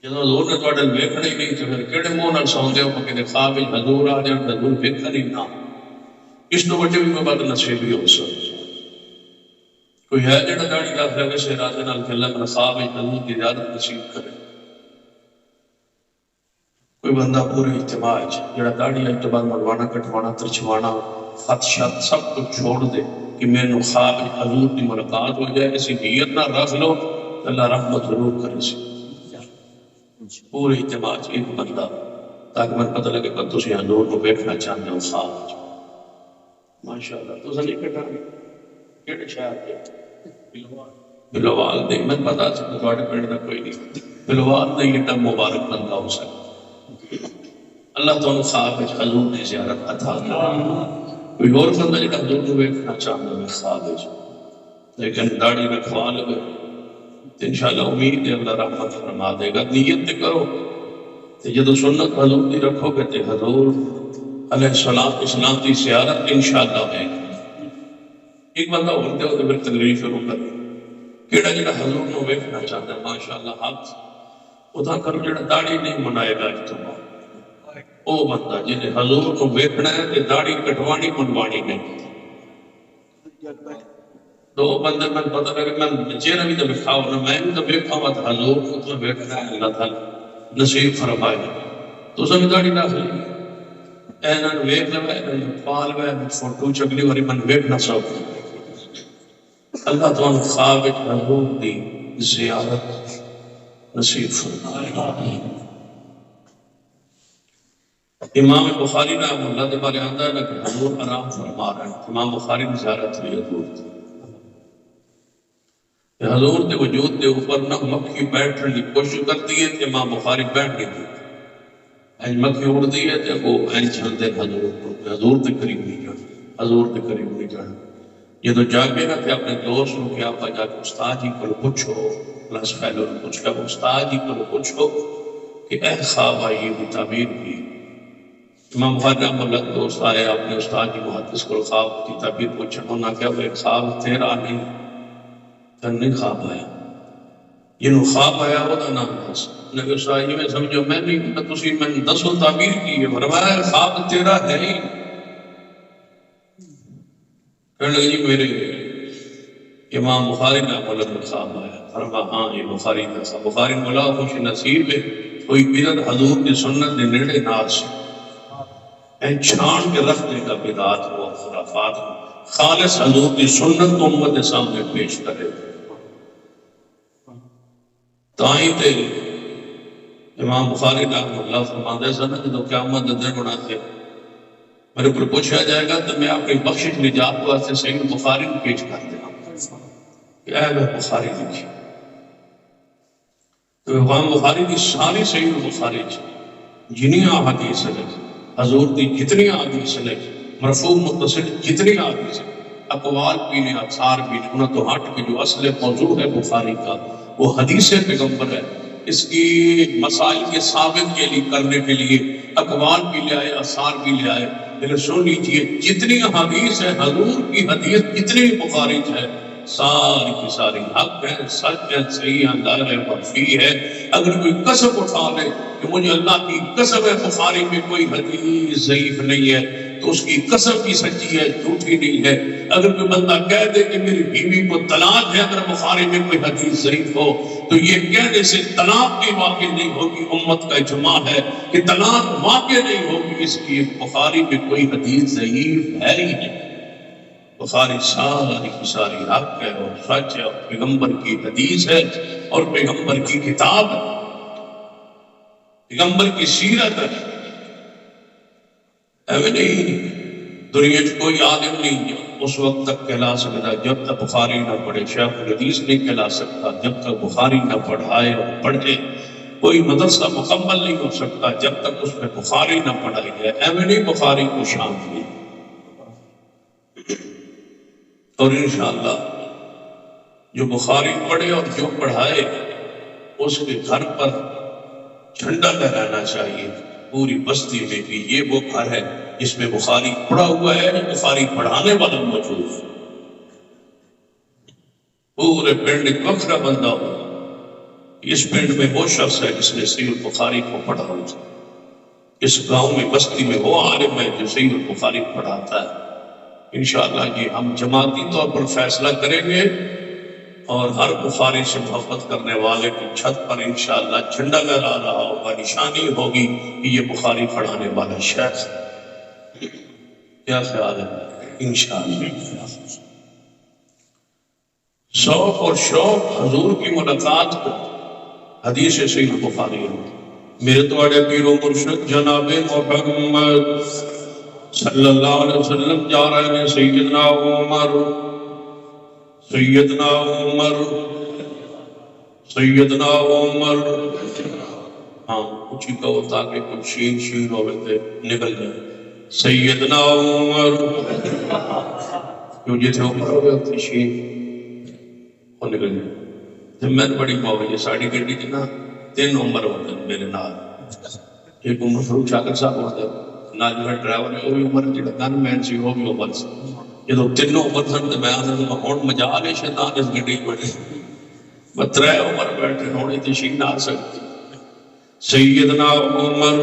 جب حضور نے تھوڑے ویکھنا ہی نہیں تو پھر کہڑے منہ نال سوندے ہو کہ خواب حضور آ جان حضور ویکھنا ہی نہ اس تو وجہ بھی میں بات نصیبی ہو سکتا کوئی ہے جڑا داڑھی رکھ لے سے ارادے نال کہ اللہ میرا خواب حضور کی زیادت نصیب کرے کوئی بندہ پورے اجتماع جڑا داڑھی اجتماع منوانا کٹوانا ترچوانا خط شت سب کچھ چھوڑ دے کہ میرے خواب حضور کی ملاقات ہو جائے اسی نیت نہ رکھ لو اللہ رحمت ضرور کرے سی پورے اجتماع ایک بندہ تاکہ میں پتہ لگے کہ تسی حضور کو بیٹھنا چاہتے ہو خواب ماشاءاللہ تو نہیں کٹا کیڑے شہر کے بلوال نہیں میں پتا سکتا تھوڑے پنڈ کا کوئی نہیں بلوال نہیں ایڈا مبارک بندہ ہو سکتا اللہ تعالیٰ خواب حضور کی زیارت عطا کرے کوئی اور بندہ جڑا حضور کو بیٹھنا چاہتا ہے خواب لیکن داڑھی رکھوا لے انشاءاللہ امید ہے اللہ رحمت فرما دے گا نیت تے کرو تے جدو سنت حضور دی رکھو گے تے حضور علیہ السلام کی زیارت انشاءاللہ ہے ایک بندہ ہوتے ہوتے پھر تقریر شروع کر کیڑا جڑا حضور کو ویکھنا چاہتا ہے ماشاءاللہ ہاتھ ادا کرو جڑا داڑھی نہیں منائے گا اجتماع او بندہ جنہیں حضور کو ویکھنا ہے تے داڑھی کٹوانی منوانی نہیں دو بندے میں پتہ لگے میں چہرہ بھی تو بکھاؤ نہ میں بھی تو بکھاؤ تو حضور کو تو بیٹھنا ہے اللہ تعالیٰ نصیب فرمائے تو سمجھداری نہ خلی اینن ویکھ لے پال وے فوٹو چکلی وری من ویکھنا سب اللہ تعالیٰ خواب حضور دی زیارت نصیب فرمائے امام بخاری رحمہ اللہ دے بارے آتا ہے کہ حضور آرام فرما رہے ہیں امام بخاری نے زیارت لی حضور تھی حضور کے وجود کے اوپر نہ مکھی بیٹھنے کی کوشش کرتی ہے کہ امام بخاری بیٹھ نہیں دیتی مکھی اڑتی ہے تو وہ چلتے حضور کے قریب نہیں جانا حضور کے قریب نہیں جانا یہ تو جاگے گا کہ اپنے دوست کو کہ آپ جا کے استاد جی کو پوچھو کلاس فیلو نے پوچھا استاد جی کو پوچھو کہ اے خواب آئیے بھی تعبیر کی امام بخاری رحمہ اللہ دوست آئے اپنے استاد جی محدث کو خواب کی تعبیر پوچھا انہوں نے کہا وہ خواب تیرا نہیں نہیں خواب آیا جنہوں خواب آیا وہ دا نام دس نبی صاحب میں سمجھو میں نہیں تسی میں دسو تعبیر کی ہے فرمایا خواب تیرا ہے ہی کہنے لگے جی میرے امام بخاری نے ملک میں خواب آیا فرما ہاں یہ بخاری کا خواب بخاری مولا خوش نصیب ہے کوئی بدعت حضور کی سنت نے نیڑے ناز چھان کے رکھ دے گا بدعات ہو خرافات ہو خالص حضور کی سنت کو امت کے سامنے پیش کرے تائیں تے امام بخاری رحمہ اللہ فرماندے سن جدو قیامت دے دن بناتے میرے پر پوچھا جائے گا تو میں اپنی بخشش نجات واسطے صحیح بخاری کو پیش کر دے گا کہ اے میں بخاری لکھی تو امام بخاری کی ساری صحیح بخاری جنہیں احادیث ہے حضور کی جتنی احادیث ہے مرفوع متصل جتنی حدیث اقوال بھی نے آثار بھی نے انہوں تو ہٹ کے جو اصل موضوع ہے بخاری کا وہ حدیث پیغمبر ہے اس کی مسائل کے ثابت کے لیے کرنے کے لیے اقوال بھی لے آئے آثار بھی لے آئے لیکن سن لیجیے جتنی حدیث ہے حضور کی حدیث جتنی بخاری ہے ساری کی ساری حق ہے سچ ہے صحیح ہے دار ہے وفی ہے اگر کوئی قسم اٹھا لے کہ مجھے اللہ کی قسم ہے بخاری میں کوئی حدیث ضعیف نہیں ہے تو اس کی قسم کی سچی ہے جھوٹی نہیں ہے اگر کوئی بندہ کہہ دے کہ میری بیوی کو طلاق ہے اگر بخاری میں کوئی حدیث ضعیف ہو تو یہ کہنے سے طلاق کی واقع نہیں ہوگی امت کا اجماع ہے کہ طلاق واقع نہیں ہوگی اس کی بخاری میں کوئی حدیث ضعیف ہے ہی نہیں بخاری ساری کی ساری حق ہے اور سچ ہے اور پیغمبر کی حدیث ہے اور پیغمبر کی کتاب ہے پیغمبر کی سیرت ہے ایویں نہیں دنیا کوئی عالم نہیں اس وقت تک کہلا سکتا جب تک بخاری نہ پڑھے. شیخ الحدیث نہیں کہلا سکتا جب تک بخاری نہ پڑھائے اور پڑھے. کوئی مدرسہ مکمل نہیں ہو سکتا جب تک اس میں بخاری نہ پڑھائی جائے. ایویں نہیں بخاری کو شان دی. اور انشاءاللہ جو بخاری پڑھے اور جو پڑھائے اس کے گھر پر جھنڈا لہرانا چاہیے پوری بستی میں بھی یہ وہ گھر ہے جس میں بخاری پڑھا ہوا ہے, بخاری پڑھانے والا موجود ہے. پورے پنڈ ایک وکھرا بندہ ہو, اس پنڈ میں وہ شخص ہے جس نے صحیح البخاری کو پڑھا ہوا ہے. اس گاؤں میں بستی میں وہ عالم ہے جو صحیح البخاری پڑھاتا ہے. انشاءاللہ یہ ہم جماعتی طور پر فیصلہ کریں گے اور ہر بخاری سے محبت کرنے والے کی چھت پر انشاءاللہ جھنڈا لہرا رہا ہوگا, نشانی ہوگی کہ یہ بخاری پڑھانے والا شخص. کیا خیال ہے؟ انشاءاللہ شوق اور شوق حضور کی ملاقات کو حدیث صحیح البخاری ہے. میرے توڑے پیر و مرشد جناب محمد صلی اللہ علیہ وسلم جا رہے ہیں. سیدنا عمر سیدنا عمر سیدنا عمر, ہاں کچھ ہی کہو تاکہ کچھ شین شین ہوئے تھے نکل جائے. سیدنا عمر کیوں جیسے عمر ہوئے تھے شین وہ نکل جائے. جب میں بڑی موقع یہ ساڑھی گھنٹی تھی نا 3 عمر ہوتے میرے نال. ایک عمر فروخ شاکر صاحب ہوتے نال جو ڈرائیور ہے وہ بھی عمر جڑا گن مین سی وہ بھی عمر سے. جدو 3 عمر سن تو میں آنا ہوں مجا لے شیطان اس گھنٹی بڑے 3 عمر بیٹھے ہونے تھی شین آ سکتی. سیدنا عمر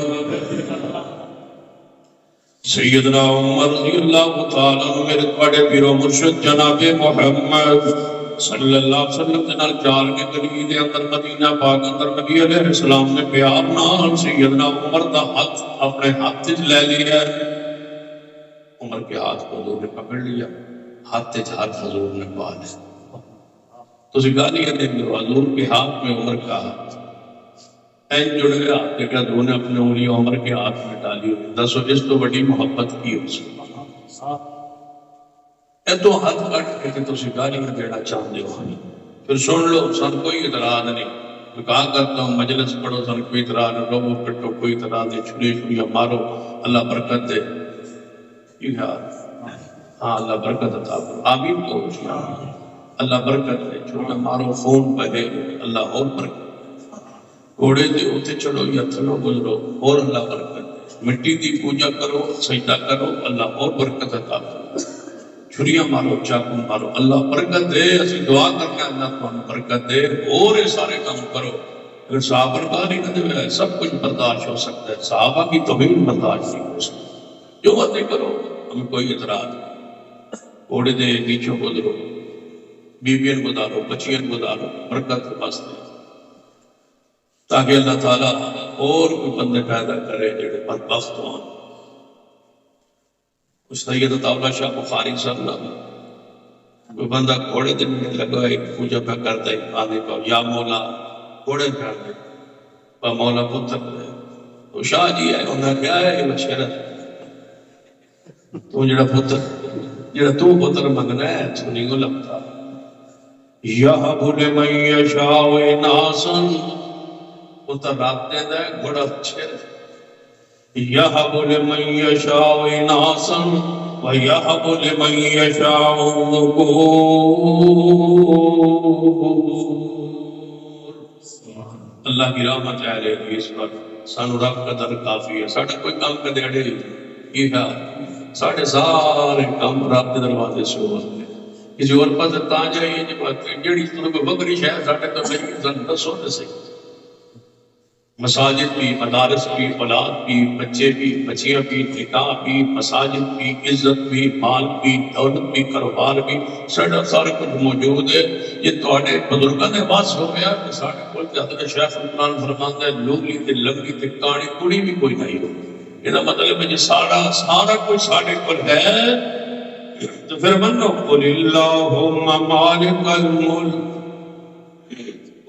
سیدنا عمر رضی اللہ تعالیٰ میرے بڑے پیر و مرشد جناب محمد صلی اللہ علیہ وسلم جنال چال کے قریب دے اندر مدینہ پاک اندر نبی علیہ السلام نے پیار نال سیدنا عمر دا ہاتھ اپنے ہاتھ لے لیا. عمر کے ہاتھ کو حضور نے پکڑ لیا, ہاتھ ہاتھ حضور نے پا لیا. تو گالیاں دیں گے حضور کے ہاتھ میں عمر کا ہاتھ این جڑ گیا. دیکھا دو نے اپنے انگلی عمر کے ہاتھ میں ڈالی ہوئی. دسو اس تو بڑی محبت کی اس اے تو ہاتھ کٹ کے تو گالیاں دینا چاہتے ہو. پھر سن لو سن کوئی اعتراض نہیں. میں کہا کرتا ہوں مجلس پڑھو سن کوئی اعتراض نہیں, لوگوں پٹو کوئی اعتراض نہیں, چھڑیاں چھڑیاں مارو اللہ برکت دے. ہاں اللہ برکت عطا کرے. آمین تو اللہ برکت دے. چھڑیاں مارو خون بہے اللہ اور برکت. گھوڑے دے اتنے چلو یا تھلو گزرو اور اللہ برکت دے. مٹی دی پوجا کرو سجدہ کرو اللہ اور برکت عطا کرے. چھریاں مارو چاقو مارو اللہ برکت دے. اسی دعا کرنے اللہ تمہیں برکت دے. اور یہ سارے کام کرو. اگر صحابہ برداری نہ دے سب کچھ برداشت ہو سکتا ہے, صحابہ کی توہین برداشت نہیں ہو سکتی. جو باتیں کرو ہمیں کوئی اعتراض نہیں. گھوڑے دے نیچوں گزرو, بیویاں گزارو, بچیاں گزارو, برکت واسطے تاکہ اللہ تعالیٰ اور کوئی بندے پیدا کرے جڑے بدبخت ہوں. سید عطاءاللہ شاہ بخاری صاحب اللہ کوئی بندہ گھوڑے دن میں لگا ایک پوجا پہ کرتا ہے آنے کا یا مولا گھوڑے پہ آنے پا مولا پتر دے. تو شاہ جی ہے انہوں نے کیا ہے یہ مشہرت تو جڑا پتر جڑا تو پتر منگنا ہے تو نہیں کو لگتا. یہب لمن یشاء ناسن پتر رات دے ہے گھوڑا اچھے یہب لمن یشاء اناسا ویہب لمن یشاء الذکور. اللہ کی رحمت علیہ اس پر سانو رب قدر کافی ہے. ساڑھے کوئی کام کا دیڑے یہ ہے ساڑھے سارے کام رب کے دروازے سے ہوتے ہیں. کسی اور پاس تا جائیے جڑی تو کوئی بکری شہر ساڑھے تو نہیں سن دسو دے سے مساجد بھی, مدارس بھی, اولاد بھی, بچے بھی, بچیاں بھی, نکاح بھی, مساجد بھی, عزت بھی, مال بھی, دولت بھی, کاروبار بھی, سارے کچھ موجود ہے. یہ تھوڑے بزرگوں نے بات ہو گیا کہ سارے کوئی حضرت شیخ القرآن فرماتا ہے لوگی تے لنگی تے کاڑی کڑی بھی کوئی نہیں ہو. یہ مطلب ہے جی سارا کوئی سارے کو ہے. تو پھر منو قل اللہم مالک الملک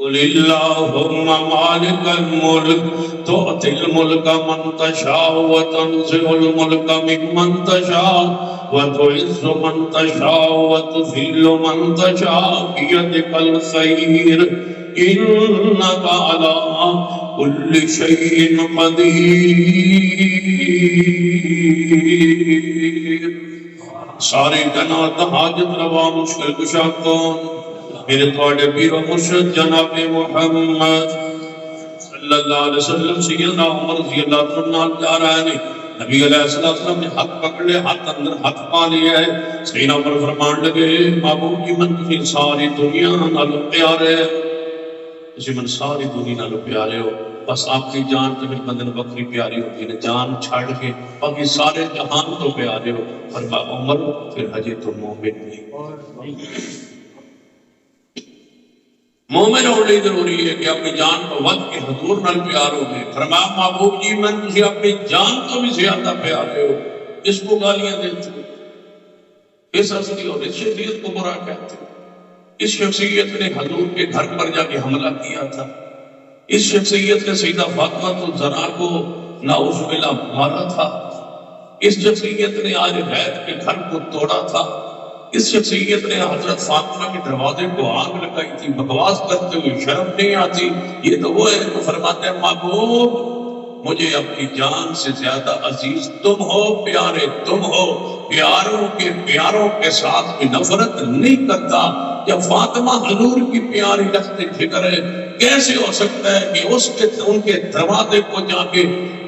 قل اللہم مالک الملک تؤتی الملک من تشاء وتنزع الملک ممن تشاء وتعز من تشاء وتذل من تشاء بیدک الخیر انک علی کل شیء قدیر۔ سارے کائنات حاجت روا مشکل کشا کون؟ میرے تھوڑے پیر و مرشد جناب محمد صلی اللہ علیہ وسلم سیدنا عمر رضی اللہ عنہ جا رہا ہے، نبی علیہ السلام نے ہاتھ پکڑے، ہاتھ اندر ہاتھ پا لیا ہے۔ سیدنا عمر فرمان لگے محبوب کی من تھی ساری دنیا نالو پیارے، اسی من ساری دنیا نالو پیارے ہو، بس آپ کی جان تو میرے بندن بکری پیاری ہوتی ہے، جان چھاڑ کے باقی سارے جہان تو پیارے ہو۔ فرما عمر پھر حجی تو مومن نہیں، مومن ہونے ضروری ہے کہ اپنی جان کو ود کے حضور نال پیار ہو گئے۔ فرمایا محبوب جی میں تجھے اپنی جان تو بھی زیادہ پیارے ہو، اس کو گالیاں دیتے ہو، اس اصلی اور اس شخصیت کو برا کہتے ہو۔ اس شخصیت نے حضور کے گھر پر جا کے حملہ کیا تھا، اس شخصیت نے سیدہ فاطمہ الزہرا کو نعوذ باللہ مارا تھا، اس شخصیت نے آج غیر کے گھر کو توڑا تھا، اس شخصیت نے حضرت فاطمہ کے دروازے کو آگ لگائی تھی، بکواس کرتے ہوئے شرم نہیں آتی۔ یہ تو وہ ہے جو فرماتے ہیں محبوب مجھے اپنی جان سے زیادہ عزیز تم ہو، پیارے تم ہو، پیاروں کے ساتھ بھی نفرت نہیں کرتا۔ جب فاطمہ حضور کی پیاری لخت جگر ہے، کیسے ہو سکتا ہے کہ ان کے دروازے کو جا کے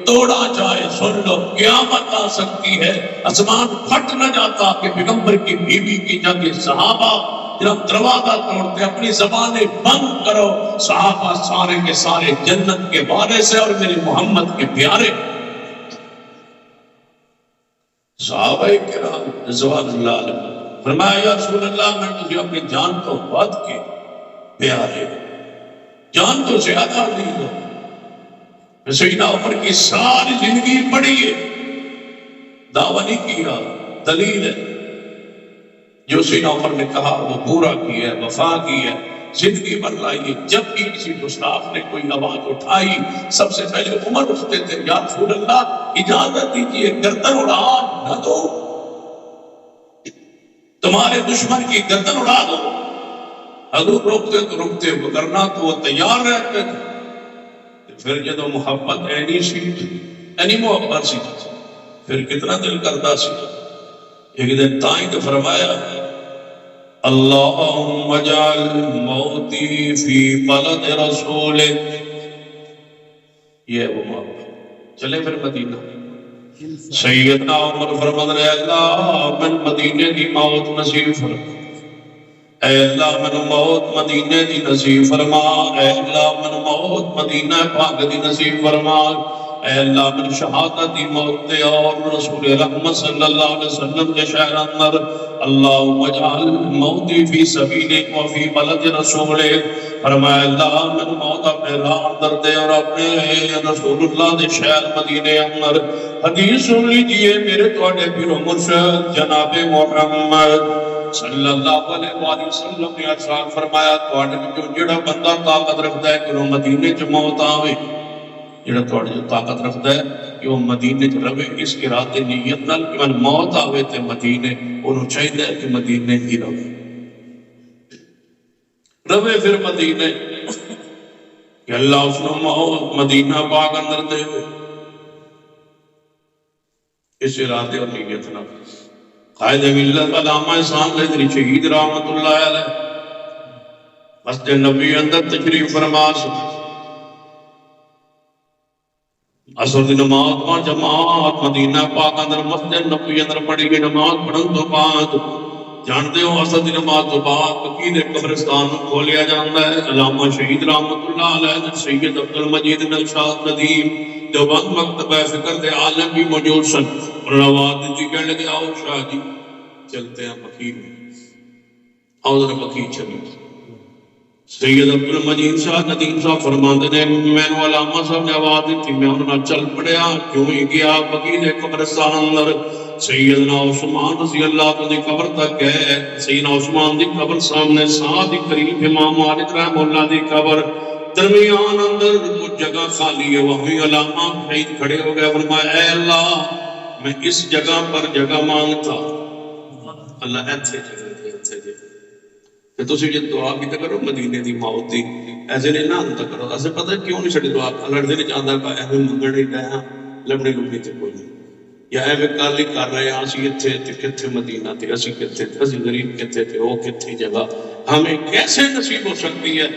توڑا جائے؟ سن لو قیامت آ سکتی ہے، آسمان پھٹ نہ جاتا کہ پیغمبر کی بیوی کی جنگ صحابہ جب دروازہ توڑتے اپنی زبانیں بند کرو، صحابہ سارے کے سارے جنت کے وارث سے اور میرے محمد کے پیارے۔ صحابہ کرام رضوان اللہ علیہ فرمایا یا رسول اللہ میں تجھے اپنی جان کو ود کے پیارے، جان تو زیادہ نہیں ہو۔ سیدنا عمر کی ساری زندگی پڑی ہے، دعویٰ نہیں کیا، دلیل ہے جو سیدنا عمر نے کہا وہ پورا کی ہے، وفا کی ہے، زندگی بھر لائی۔ جب بھی کسی گستاخ نے کوئی آواز اٹھائی سب سے پہلے عمر اٹھتے تھے، یا رسول اللہ اجازت دیجیے گردن اڑا نہ دو، تمہارے دشمن کی گردن اڑا دو۔ حضور روکتے تو روکتے، کرنا تو وہ تیار رہتے تھے۔ پھر جدو محبت اینی سی، اینی محبت سی، پھر کتنا دل کرتا سی۔ ایک دن تائیں تو فرمایا اللہم اجعل موتی فی بلد رسولک، یہ ہے وہ محبت۔ چلے پھر مدینہ، سیدنا عمر فرماتے ہیں اللہ من مدینے دی موت نصیب فرما، اے اللہ من موت مدینے دی نصیب فرما، اے اللہ من موت مدینہ پاک دی نصیب فرما، اے اللہ من شہادت دی موت دے اور رسول رحمت صلی اللہ علیہ وسلم کے شہر اندر اللہم اجعل موتی فی سبیلک وفی بلد رسولک، فرمایا اللہ من موت اپنے راہ اندر دے اور اپنے رسول اللہ دے شہر مدینے اندر۔ حدیث سن لیجئے میرے توڑے پیر و مرشد جناب محمد صلی اللہ علیہ وآلہ وسلم نے ارشاد فرمایا توڑے جو جڑا بندہ طاقت رکھتا ہے کہ وہ مدینے چ موت آوے، جڑا توڑے جو طاقت رکھتا ہے کہ وہ مدینے چ رہے، اس کے راتے نیت نال کہ من موت آوے تے مدینے، انہوں چاہیے کہ مدینے ہی رہے پھر مدینے کہ اللہ اس نے موت مدینہ پاک اندر دے، اس ارادے اور نیت نہ۔ قائد ملت علامہ احسان حیدری شہید رحمت اللہ علیہ مسجد نبی اندر تشریف فرما، عصر دی نماز پانچ جماعت مدینہ پاک اندر مسجد نبی اندر پڑھی گئی، نماز پڑھن تو بعد جانتے ہو عصر دی نماز تو بعد فقیر قبرستان کھولیا جاتا ہے۔ علامہ شہید رحمت اللہ علیہ سید عبدالمجید نلشاد ندیم دیوبند مکتبہ فکر دے عالم بھی موجود سن، اور آواز دیتی کہنے لگے آؤ شاہ جی چلتے ہیں فقیر میں، آؤ ذرا فقیر چلی۔ سید عبدالمجید شاہ ندیم صاحب فرماتے ہیں میں نے علامہ صاحب نے آواز دیتی، میں انہوں نے چل پڑیا، کیوں ہی گیا فقیر قبرستان اندر۔ سیدنا عثمان رضی اللہ عنہ دی قبر تک گئے. سیدنا عثمان دی قبر سامنے ساتھ ہی قریب امام مالک رحمہ اللہ دی قبر درمیان اندر کچھ جگہ خالی ہے. وہیں علامہ شہید کھڑے ہو گئے. فرمایا اے اللہ میں اس جگہ پر جگہ مانگتا. اللہ ایتھے جگہ دے ایتھے جگہ کہ تسی جے دعا کی کرو مدینے دی موت دی ایسے نہیں نہ انتا کرو. اسے پتہ کیوں نہیں چھڑی دعا لڑنے نہیں چاہتا کہ ایویں منگڑ نہیں رہا لبڑی لبڑی تے کوئی نہیں یا ایویں کالی کر رہے ہیں اسی اتھے تے کتھے مدینہ تے اسی کتھے اسی غریب کتھے تے وہ کتھی جگہ ہمیں کیسے نصیب ہو سکتی ہے.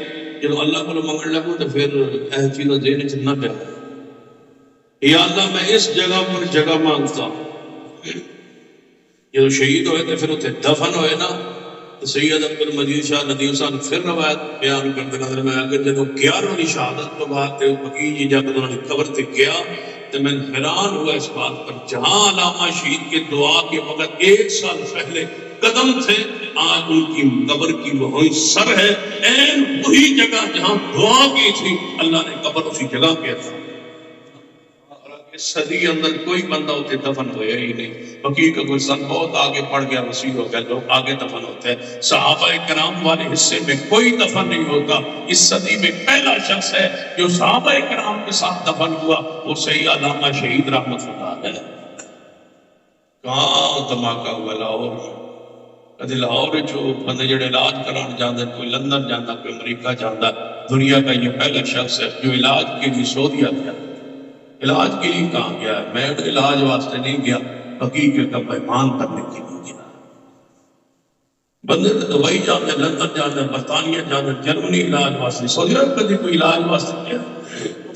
جب اللہ کو منگڑ لگو تو پھر ایسی چیزیں ذہن چ نہ پیا. یا اللہ میں اس جگہ پر جگہ مانگتا. جب شہید ہوئے تو پھر اتنے دفن ہوئے نا سید عبد المجید شاہ ندیم صاحب پھر روایت بیان کرتے نظر میں اگر جب 11ویں شہادت تو بعد بقی جی جب انہوں نے قبر تے گیا تو میں حیران ہوا اس بات پر جہاں علامہ شہید کے دعا کے وقت 1 سال پہلے قدم تھے آج ان کی قبر کی وہی سر ہے. این وہی جگہ جہاں دعا کی تھی اللہ نے قبر اسی جگہ کیا تھا. اس صدی اندر کوئی بندہ ہوتے دفن ہویا ہی نہیں. بقی کا کوئی سن بہت آگے پڑھ گیا وسیع ہو گیا لوگ آگے دفن ہوتے ہیں. صحابہ کرام والے حصے میں کوئی دفن نہیں ہوتا. اس صدی میں پہلا شخص ہے جو صحابہ کرام کے ساتھ دفن ہوا وہ سید علامہ شہید رحمت اللہ ہے. کہاں دھماکہ ہوا لاہور. کدی لاہور جو بندے جڑے علاج کران جاندے کوئی لندن جاندہ کوئی امریکہ جاندہ دنیا کا یہ پہلا شخص ہے جو علاج کے لیے سعودیہ گیا. علاج کے لیے کہاں گیا؟ میں علاج واسطے نہیں گیا حقیقت کا پیمان کرنے کے لیے گیا. بندے تو دبئی جانے لندن جانے برطانیہ جانے جرمنی علاج واسطے سعودی عرب کدی کوئی علاج واسطے گیا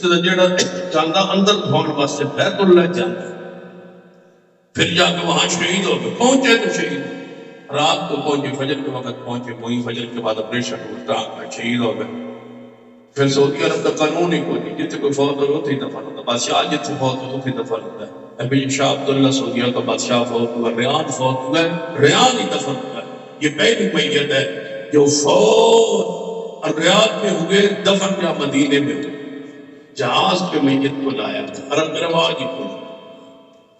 تو جڑا جانا اندر دھونے واسطے بیت اللہ جانا پھر جا کے وہاں شہید ہو گئے. پہنچے تو شہید رات کو پہنچے فجر کے وقت پہنچے وہیں فجر کے بعد آپریشن ہوا شہید ہو گئے. پھر سعودی عرب کا قانون ہی کوئی نہیں جتنے کوئی فوت ہو اتنے دفن ہوتا. بادشاہ جتنے فوت ہو اتنے دفن ہوتا ہے. ابھی شاہ عبداللہ سعودیہ کا بادشاہ فوت ہوا ریان فوت ہوا ہے ریان ہی دفن ہوا ہے. یہ پہلی میت ہے جو فوت اور ریان میں ہوئے دفن یا مدینے میں ہوئے. جہاز کے میت کو لایا عرب میں رواج ہی کوئی.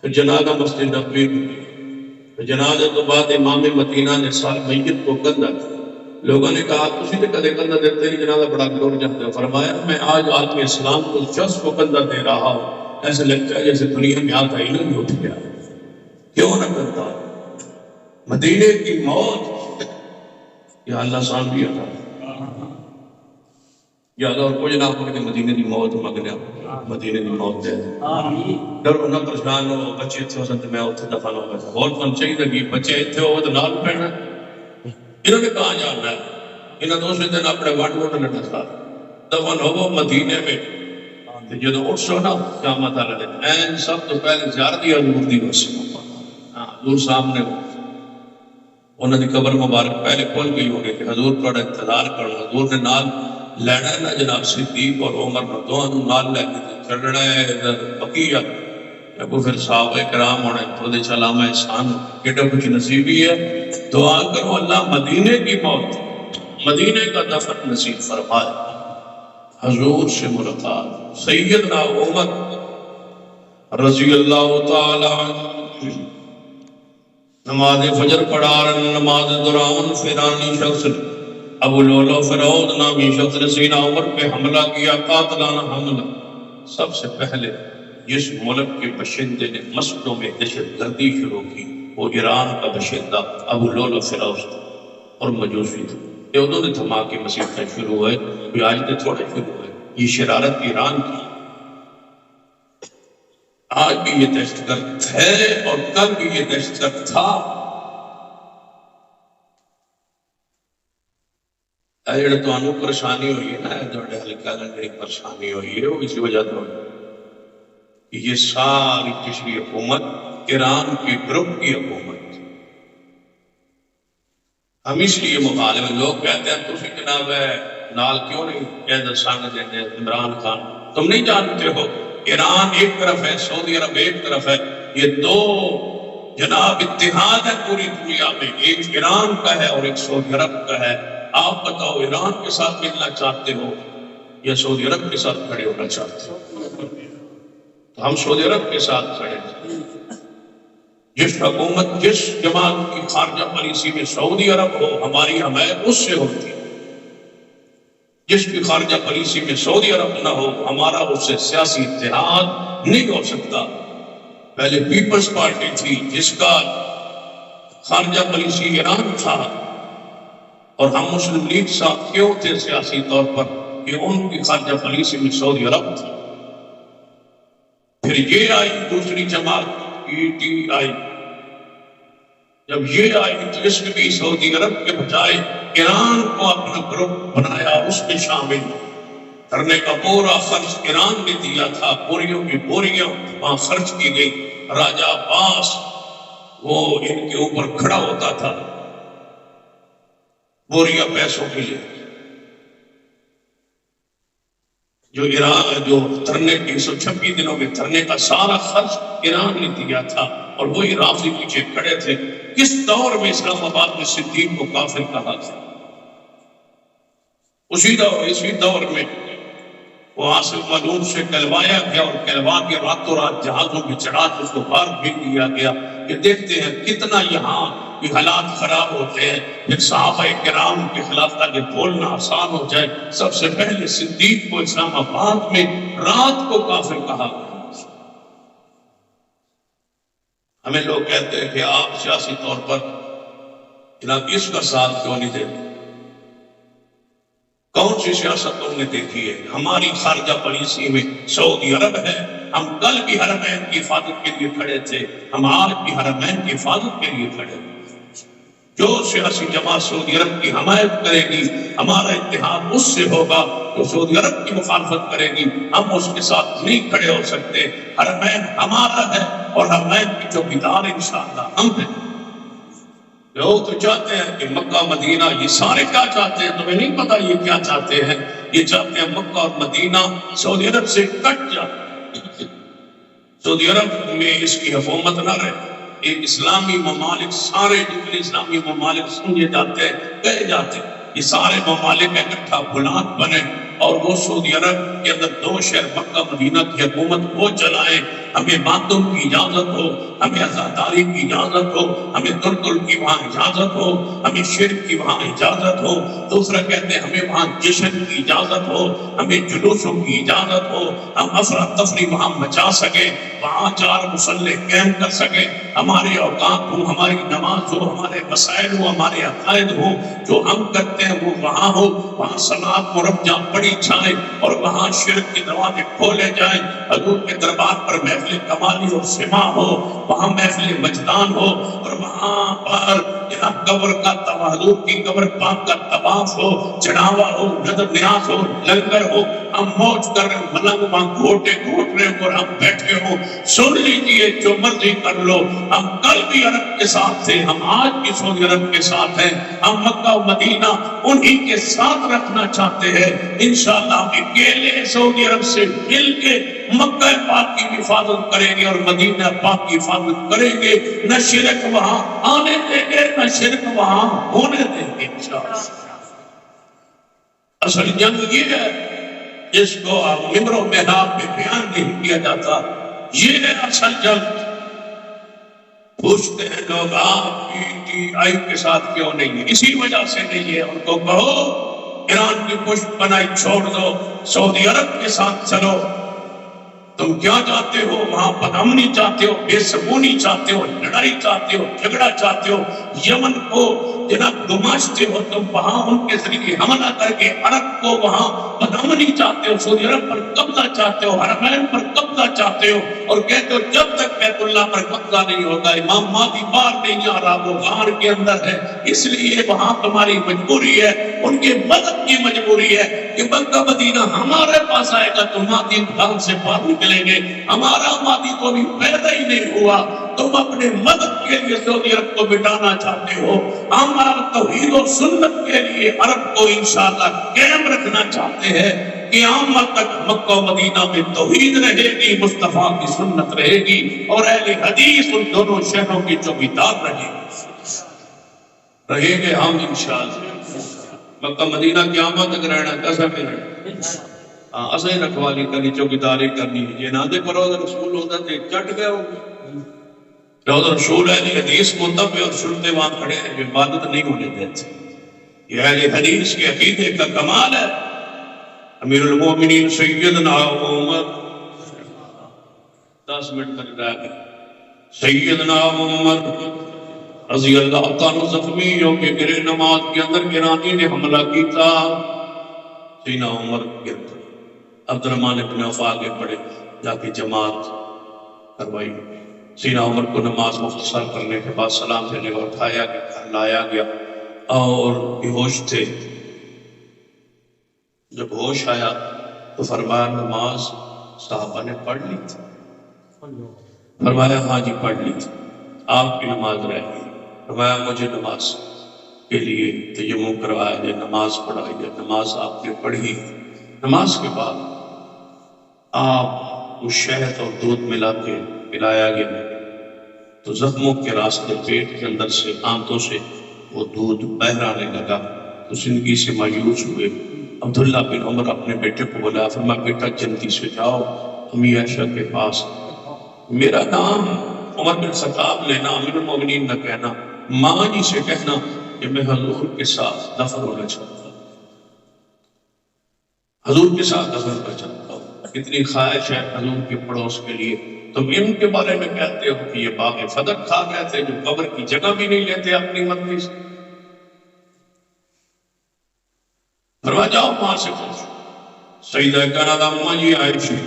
پھر جنازہ مسجد نبوی میں ہوئی. جنازے تو بعد امام مدینہ نے سال میت کو کندھا کیا. لوگوں نے کہا تسی تو کدے کندھا دیتے نہیں جنازہ بڑا گور جاتے ہو. فرمایا میں آج عالم اسلام کو شخص کو کندھا دے رہا ہوں ایسے لگتا ہے جیسے دنیا میں آتا ہی نہیں اٹھ گیا. کیوں نہ کرتا مدینے کی موت یا اللہ سامنے ہوتا یا اللہ کوئی نہ کہ مدینے کی موت مگنے مدینے کی موت دے ڈرو نہ پریشان ہو. بچے اتنے ہو سکتے میں اتنے دفن ہو گیا بہت من چاہیے کہ بچے اتنے ہو تو نال پڑنا. انہوں نے کہاں جانا ہے انہوں نے دوسرے دن اپنے وٹ وٹ لٹا تھا دفن ہو مدینے میں. جدو اٹھ سو نا قیامت والے دن این سب تو پہلے زیارت ہی حضور دی وسیع حضور سامنے انہوں نے قبر مبارک پہلے کھول گئی ہوگی کہ حضور تھوڑا انتظار کرنا. حضور نے نال لینا ہے نا جناب صدیق اور عمر دونوں نال لے کے چلنا ہے ادھر بقیہ جب وہ پھر صحابہ کرام ہونے تو دے علامہ احسان کیٹا کچھ نصیبی ہے. دعا کرو اللہ مدینے کی موت مدینے کا دفن نصیب فرمائے. حضور سے ملاقات سیدنا عمر رضی اللہ تعالی عنہ نماز فجر پڑھا رہے نماز دوران فیرانی شخص ابو لولو فرعون نامی شخص نے سیدنا عمر پہ حملہ کیا قاتلانہ حملہ. سب سے پہلے جس ملک کے باشندے نے مسجدوں میں دہشت گردی شروع کی وہ ایران کا باشندہ ابو لولو فیروز تھا اور مجوسی تھا. یہ انہوں نے دھماکے مصیبتیں شروع ہوئے کوئی آج نے تھوڑے شروع ہوئے. یہ شرارت ایران کی آج بھی یہ دہشت گرد ہے اور کل بھی یہ دہشت گرد تھا. جڑے تمہیں پریشانی ہوئی ہے نا تھوڑے ہلکا جڑی پریشانی ہوئی ہے وہ اسی وجہ سے ہوئی کہ یہ ساری پچھلی حکومت ایران کے گروپ کی حکومت. ہم اس لیے مخالف لوگ کہتے ہیں تسی جناب ہے نال کیوں نہیں کہہ سانگ دیتے عمران خان تم نہیں جانتے ہو ایران ایک طرف ہے سعودی عرب ایک طرف ہے. یہ دو جناب اتحاد ہے پوری دنیا میں ایک ایران کا ہے اور ایک سعودی عرب کا ہے. آپ بتاؤ ایران کے ساتھ ملنا چاہتے ہو یا سعودی عرب کے ساتھ کھڑے ہونا چاہتے ہو؟ تو ہم سعودی عرب کے ساتھ کھڑے ہیں. جس حکومت جس جماعت کی خارجہ پالیسی میں سعودی عرب ہو ہماری حمایت اس سے ہوتی ہے، جس کی خارجہ پالیسی میں سعودی عرب نہ ہو ہمارا اس سے سیاسی اتحاد نہیں ہو سکتا۔ پہلے پیپلز پارٹی تھی جس کا خارجہ پالیسی ایران تھا، اور ہم مسلم لیگ ساتھ کیوں تھے سیاسی طور پر کہ ان کی خارجہ پالیسی میں سعودی عرب تھا۔ پھر یہ آئی دوسری جماعت PTI، جب یہ آئی تو اس نے بھی سعودی عرب کے بجائے ایران کو اپنا گروپ بنایا، اس میں شامل کرنے کا پورا خرچ ایران نے دیا تھا، بوریوں کی بوریاں وہاں خرچ کی گئی۔ راجہ عباس وہ ان کے اوپر کھڑا ہوتا تھا بوریاں پیسوں کے لیے، جو ایران جو دھرنے 126 دنوں میں دھرنے کا سارا خرچ ایران نے دیا تھا، اور وہی رافضی پیچھے کھڑے تھے۔ کس دور میں اسلام آباد میں صدیق کو کافر کہا تھا؟ اسی دور میں وہ عاصم ملعون سے کہلوایا گیا، اور کہلوا کے راتوں رات جہازوں میں چڑھا کے اس کو باہر بھیج دیا گیا کہ دیکھتے ہیں کتنا یہاں کی حالات خراب ہوتے ہیں، پھر صحابہ کرام کے خلاف تاکہ بولنا آسان ہو جائے، سب سے پہلے صدیق کو اسلام آباد میں رات کو کافر کہا گیا۔ ہمیں لوگ کہتے ہیں کہ آپ سیاسی طور پر جناب اس کا ساتھ کیوں نہیں دیتے؟ کون سی سیاست تم نے دیکھی ہے؟ ہماری خارجہ پالیسی میں سعودی عرب ہے، ہم کل بھی حرمین کی حفاظت کے لیے کھڑے تھے، ہم آج بھی حرمین کی حفاظت کے لیے کھڑے تھے۔ جو سیاسی جماعت سعودی عرب کی حمایت کرے گی ہمارا اتحاد اس سے ہوگا، جو سعودی عرب کی مخالفت کرے گی ہم اس کے ساتھ نہیں کھڑے ہو سکتے۔ حرمین ہمارا ہے اور حرمین کی چوکیدار انشاءاللہ ہم ہیں۔ لوگ تو چاہتے ہیں کہ مکہ مدینہ، یہ سارے کیا چاہتے ہیں؟ تمہیں نہیں پتا یہ کیا چاہتے ہیں؟ یہ چاہتے ہیں مکہ اور مدینہ سعودی عرب سے کٹ جائے، سعودی عرب میں اس کی حکومت نہ رہے۔ ایک اسلامی ممالک، سارے جتنے اسلامی ممالک سمجھے جاتے ہیں کہے جاتے ہیں، یہ سارے ممالک اکٹھا غلام بنے اور وہ سعودی عرب کے اندر 2 شہر مکہ مدینہ کی حکومت وہ چلائیں۔ ہمیں باتوں کی اجازت ہو، ہمیں عزاداری کی اجازت ہو، ہمیں تلتل کی وہاں اجازت ہو، ہمیں شرک کی وہاں اجازت ہو۔ دوسرا کہتے ہیں ہمیں وہاں جشن کی اجازت ہو، ہمیں جلوسوں کی اجازت ہو، ہم افراتفری وہاں مچا سکیں، وہاں 4 مسلح قائم کر سکیں، ہمارے اوقات ہو، ہماری نماز ہو، ہمارے مسائل ہو، ہمارے عقائد ہو، جو ہم کرتے ہیں وہ وہاں ہو، وہاں صلاۃ مرجع پڑھی جائے اور وہاں شرک کے دروازے کھولے جائیں، حضور کے دربار پر محفل کمالی اور سما ہو، وہاں محفل مجدان ہو، اور وہاں پر قبر کا حضور کی قبر پاک کا طواف ہو، چڑھاوا ہو، نظر نیاز ہو، لنگر ہو، ہم موج کر رہے ہیں، ملنگ وہاں گھوٹے گھوٹ رہے ہیں اور ہم بیٹھے ہوں، سن لیجئے جو مرضی کر لو، ہم کل بھی عرب کے ساتھ تھے، ہم آج بھی سعودی عرب کے ساتھ ہیں، ہم مکہ و مدینہ انہی کے ساتھ رکھنا چاہتے ہیں۔ انشاءاللہ ہم اکیلے سعودی عرب سے مل کے مکہ پاک کی حفاظت کریں گے اور مدینہ پاک کی حفاظت کریں گے، نہ شرک وہاں آنے دیں گے نہ شرک وہاں ہونے دیں گے انشاءاللہ۔ اصل جنگ یہ ہے جس کو ممبر و محراب میں بیان نہیں کیا جاتا، یہ ہے اصل جنگ۔ پوچھتے ہیں لوگ آپ PTI کے ساتھ کیوں نہیں ہے؟ اسی وجہ سے نہیں ہے، ان کو کہو ایران کی پشت پناہی چھوڑ دو، سعودی عرب کے ساتھ چلو۔ تم کیا چاہتے ہو؟ وہاں بدامنی چاہتے ہو، بے سکونی چاہتے ہو، لڑائی چاہتے ہو، جھگڑا چاہتے ہو، یمن کو جناب گماشتے ہو، تم وہاں ان کے ذریعے حملہ کر کے عرب کو وہاں بدامنی چاہتے ہو، سعودی عرب پر قبضہ چاہتے ہو، حرمین پر قبضہ چاہتے ہو، اور کہتے ہو جب تک بیت اللہ پر قبضہ نہیں ہوگا امام مہدی باہر نہیں آ رہا، وہ غار کے اندر ہے، اس لیے وہاں تمہاری مجبوری ہے، ان کے مدد کی مجبوری ہے کہ مکہ مدینہ ہمارے پاس آئے گا تو مہدی غار سے باہر نکلیں گے، ہمارا مہدی تو ابھی پیدا ہی نہیں ہوا، تم اپنے مدد کے لیے سعودی عرب کو مٹانا چاہتے ہو، ہمارا توحید و سنت کے لیے عرب کو انشاءاللہ قائم رکھنا چاہتے ہیں، قیامت تک مکہ و مدینہ میں توحید رہے گی، مصطفیٰ کی سنت رہے گی، اور اہل حدیث ان دونوں شہروں کی چوکیدار رہے گے ہم انشاءاللہ۔ مکہ مدینہ قیامت تک رہنا کیسا میں رہنا، اسے رکھوالی کرنی، چوکیداری کرنی، یہ نادے پروز رسول ہوتا تھے چٹ گئے ہوں روضہ رسول اہل حدیث کو تب اور شرطے وہاں کھڑے ہیں جو عبادت نہیں ہونے دیتے. یہ اہل حدیث کے عقیدے کا کمال ہے. امیر المومنین سیدنا عمر 10 منٹ تک رہ گئے. سیدنا عمر رضی اللہ تعالیٰ زخمی ہو کے گرے نماز کے اندر گرانی نے حملہ کیتا. سیدنا عمر گر پڑے. عبد الرحمن ابن عوف آگے پڑے جا کے جماعت کروائی. سیدنا عمر کو نماز مختصر کرنے کے بعد سلام پھیرنے کا اٹھایا گیا, لایا گیا اور بے ہوش تھے. جب ہوش آیا تو فرمایا نماز صحابہ نے پڑھ لی تھی. فرمایا ہاں جی پڑھ لی تھی, آپ کی نماز رہ گئی. فرمایا مجھے نماز کے لیے تیمم کروایا جائے, نماز پڑھائی جائے. نماز آپ نے پڑھی. نماز کے بعد آپ کو شہد اور دودھ ملا کے پلایا گیا تو زخموں کے راستے پیٹ کے اندر سے آنتوں سے وہ دودھ بہہ آنے لگا تو زندگی سے مایوس ہوئے. عبداللہ بن عمر اپنے بیٹے کو بولا, فرمایا بیٹا جلدی سے جاؤ امی عائشہ کے پاس, میرا نام عمر بن خطاب لینا, امیر المومنین نہ کہنا, ماں جی سے کہنا کہ میں حضور کے ساتھ دفن ہونا چاہتا ہوں, حضور کے ساتھ دفن ہونا چاہتا ہوں. اتنی خواہش ہے حضور کے پڑوس کے لیے. تم ان کے بارے میں کہتے ہو کہ یہ باغ فدق کھا گئے تھے جو قبر کی جگہ بھی نہیں لیتے اپنی مرضی سے. فرمایا جاؤ وہاں سے پوچھو. سیدہ کائنات اماں جی عائشہ,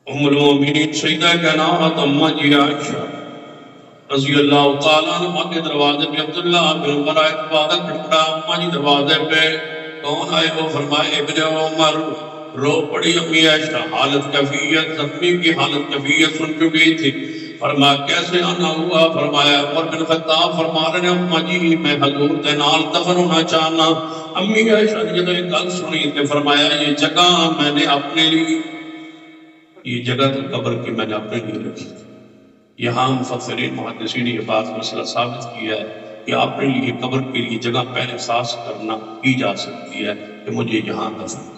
ام المومنین سیدہ کائنات اماں جی عائشہ رضی اللہ تعالیٰ عنہ کے دروازے پہ عبداللہ بن عمر آئے, دروازہ کھٹکھٹا. اماں جی دروازے پہ کون آئے؟ وہ فرمائے ابن عمر. رو پڑی امی عائشہ, حالت کیفیت زخمی کی حالت کیفیت سن چکی تھی. فرمایا کیسے آنا ہوا؟ فرمایا عمر بن خطاب فرما رہے ہیں اماں جی میں حضور کے نال دفن ہونا چاہنا. امی عائشہ نے جب یہ گل سنی تو فرمایا یہ جگہ میں نے اپنے لیے, یہ جگہ تو قبر کی میں نے اپنے لیے رکھی تھی. یہاں مفسرین محدثین نے یہ بات مسئلہ ثابت کیا ہے کہ اپنے لیے قبر کے لیے جگہ پہلے خاص کرنا کی جا سکتی ہے کہ مجھے یہاں دفن کرو,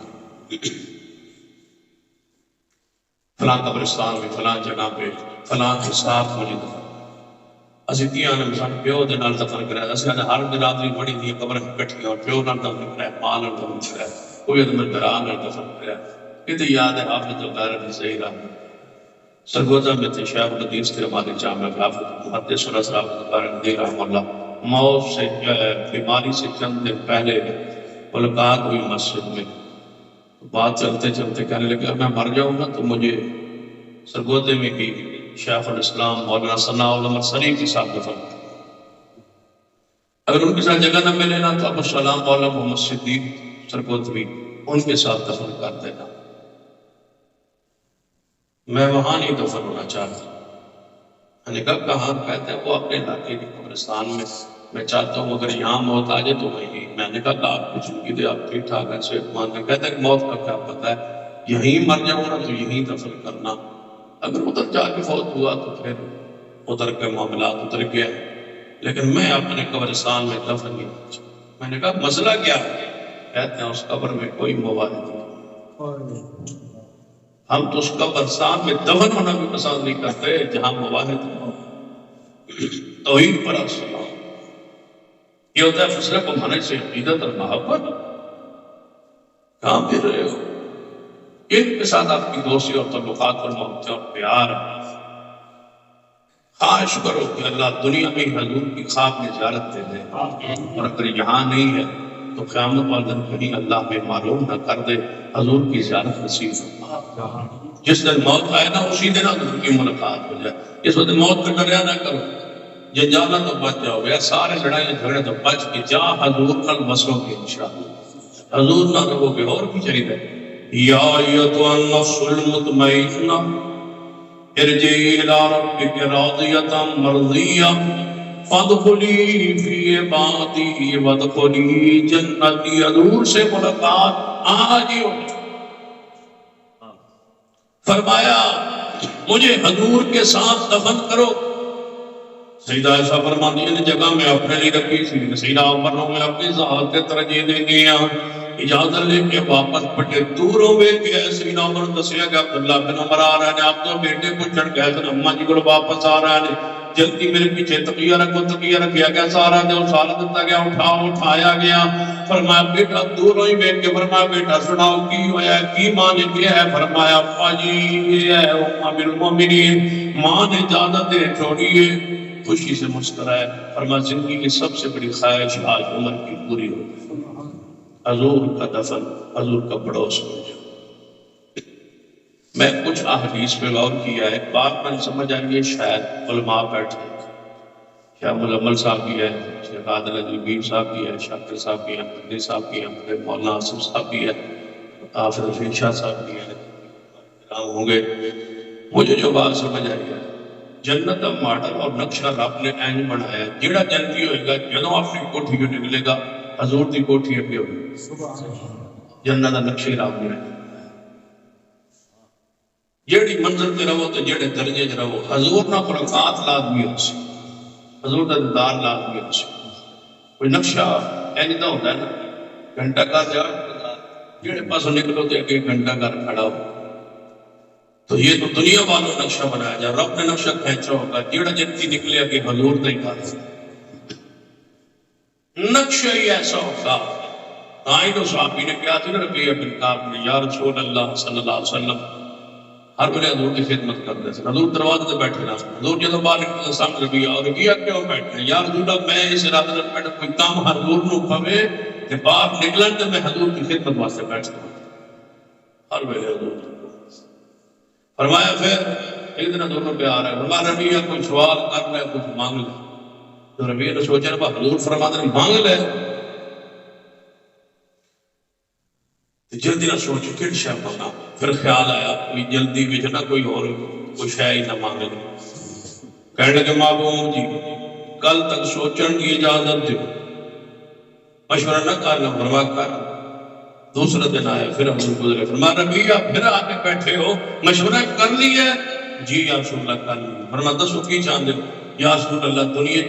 فلاں قبرستان میں فلاں جگہ پہ فلاں کے ساتھ مجھے دفن. اسی تیاں نے مثلا پیو دے نال دفن کرایا. اسی نے ہر برادری بڑی دی قبر کٹھی اور پیو نال دفن کرایا, ماں نال دفن کرایا, کوئی ادم دران نال دفن کرایا. کہتے یاد ہے حافظ الغیرت صحیح رحمہ سرگوزہ میں تھے شیخ الحدیث کے ہمارے جامع حافظ محدث حافظ الغیرت رحمہ اللہ. موت سے بیماری سے چند دن پہلے ملاقات ہوئی مسجد میں. بات چلتے چلتے کہنے لگے میں مر جاؤں گا تو مجھے سرگوزے میں کی شیخ الاسلام مولانا ثناء الحمد سری کے ساتھ دفن کر. اگر ان کے ساتھ جگہ نہ ملے نا تو ابو السلام مولانا محمد صدیق سرگوزوی ان کے ساتھ دفن کر دینا. میں وہاں نہیں دفن ہونا چاہتا. میں نے کہا کہاں؟ کہتے ہیں وہ اپنے علاقے کے قبرستان میں چاہتا ہوں اگر یہاں موت آ جائے تو وہیں. میں نے کہا آپ کچھ نہیں دے, آپ ٹھیک ٹھاک ہے صحت مند ہے. کہتے ہیں موت کا کیا پتہ ہے, یہیں مر جاؤں نا تو یہیں دفن کرنا. اگر ادھر جا کے فوت ہوا تو پھر ادھر کے معاملات ادھر گئے, لیکن میں اپنے قبرستان میں دفن نہیں ہونا چاہتا. میں نے کہا مسئلہ کیا ہے؟ کہتے ہیں اس قبر میں کوئی مواہد نہیں. ہم تو اس قبرستان میں دفن ہونا بھی پسند نہیں کرتے جہاں مواہد ہو. توحید پر السلام یہ ہوتا ہے فسرہ کو مانے سے عقیدت اور محبت. کہاں پھر رہے ہو؟ ان کے ساتھ آپ کی دوستی اور تعلقات اور محبت اور پیار ہے. خواہش کرو کہ اللہ دنیا میں حضور کی خواب میں زیارت دے دے, اور اگر یہاں نہیں ہے تو قیامت والے دن کہیں اللہ میں معلوم نہ کر دے حضور کی زیارت نصیب ہو. جس دن موت آئے نا اسی دن حضور کی ملاقات ہو جائے. اس وقت موت کا ڈریا نہ کرو, یہ جانا تو بچ جاؤ گے, سارے لڑائی جھگڑے تو بچ کے جا حضور نال بسو گے انشاءاللہ. حضور نہ رہو گے اور بھی چاہیے. یا ایتھا النفس المطمئنہ ارجعی الی ربک راضیۃ مرضیہ فادخلی فی عبادی وادخلی جنتی. حضور سے ملاقات آج ہی ہو. فرمایا مجھے حضور کے ساتھ دفن کرو. سیدہ عائشہ فرماتی ہے جگہ میں اپنے لیے رکھی تھی. سیدہ عمر نے اپنی ذات کے ترجیح دے دیا. اجازت لے کے واپس پٹے دوروں میں کہ سیدنا عمر دسیا کہ عبداللہ بن عمر آ رہے ہیں، آپ تو بیٹے کو چڑھ گئے تھے، اماں جی کو واپس آ رہے ہیں، جلدی میرے پیچھے تقیہ رکھیا گیا، سارا دے وہ سارا دیتا گیا، اٹھایا گیا۔ فرمایا بیٹا دوروں ہی بیٹھ کے فرمایا بیٹا سناؤ کی ہویا ہے، کی ماں نے کیا ہے؟ فرمایا ابا جی یہ ہے ام المومنین، ماں نے اجازت دے چھوڑیے، خوشی سے مسکرائے۔ فرمایا زندگی کی سب سے بڑی خواہش آج عمر کی پوری ہو گئی، حضور کا دفن حضور کا پڑوس ہو گیا۔ میں کچھ احادیث پہ غور کیا ہے، بات میں سمجھ آئی ہے، شاید علماء بیٹھے شیخ ململ صاحب بھی ہے، شیخ عادل عجیبی صاحب بھی ہے، شاکر صاحب بھی ہیں، مدنی صاحب بھی ہیں، مولانا آصف صاحب بھی ہے، حافظ رفیق شاہ صاحب بھی ہیں، ہوں گے۔ مجھے جو بات سمجھ آئی ہے، جنت کا ماڈل اور نقشہ رب نے اینج بنایا، جیڑا جنتی ہوئے گا جنوں اپنی کوٹھی کو نکلے گا حضور دی کوٹھی اگے ہوگی، جنت کا نقشہ رب نے جیڑی منزل تے رہو تو جیڑے درجے چ رہو، حضور نہ ملاقات لازمی ہو سی، حضور کا دیدار لازمی ہو سی۔ کوئی نقشہ اینج دا ہوتا ہے نا، گھنٹہ گھر جا جیڑے پاسوں نکلو تو ایک گھنٹہ گھر کھڑا ہو، تو یہ تو دنیا والوں نقشہ بنایا جائے، رب نے نقشہ کھینچا ہوگا، جیڑا جنتی نکلے اگے حضور نہیں کھاتا، نقشہ ہی ایسا ہوگا۔ آئیں تو صحابی نے کیا تھی نا ربیعہ بن کعب نے، یا رسول اللہ صلی اللہ علیہ وسلم، ہر ویلے حضور کی خدمت کرتے تھے، حضور دروازے تے بیٹھے رہا، حضور جدوں باہر نکلے سامنے ربیعہ اور ربیعہ کیوں بیٹھے ہیں؟ یا رسول اللہ میں اس ارادے نال بیٹھا کوئی کام حضور نو پوے تے باہر نکلن تے میں حضور کی خدمت واسطے بیٹھتا ہوں، ہر ویلے حضور۔ فرمایا پھر ایک دن حضور پہ آ رہا ہے، فرمایا ربیعہ کوئی سوال کر لے کچھ مانگ لے، تو ربیعہ نے سوچا نا حضور فرماتے ہیں مانگ لے، جلدی نہ سوچ کہ شے مانگا، پھر خیال آیا کوئی جلدی وچ نہ کوئی اور کوئی شے ہی نہ مانگ لے۔ کہنے لگے معبود جی کل تک سوچن کی اجازت دو، مشورہ نہ کرنا، فرمایا کر۔ دوسرا دن آیا پھر حضور گزرے، فرمایا ربیعہ پھر آ کے بیٹھے ہو، مشورہ کر لی ہے؟ جی یا رسول اللہ کر لی۔ فرمایا دسو کی چاہتے ہو؟ یا رسول اللہ دنیا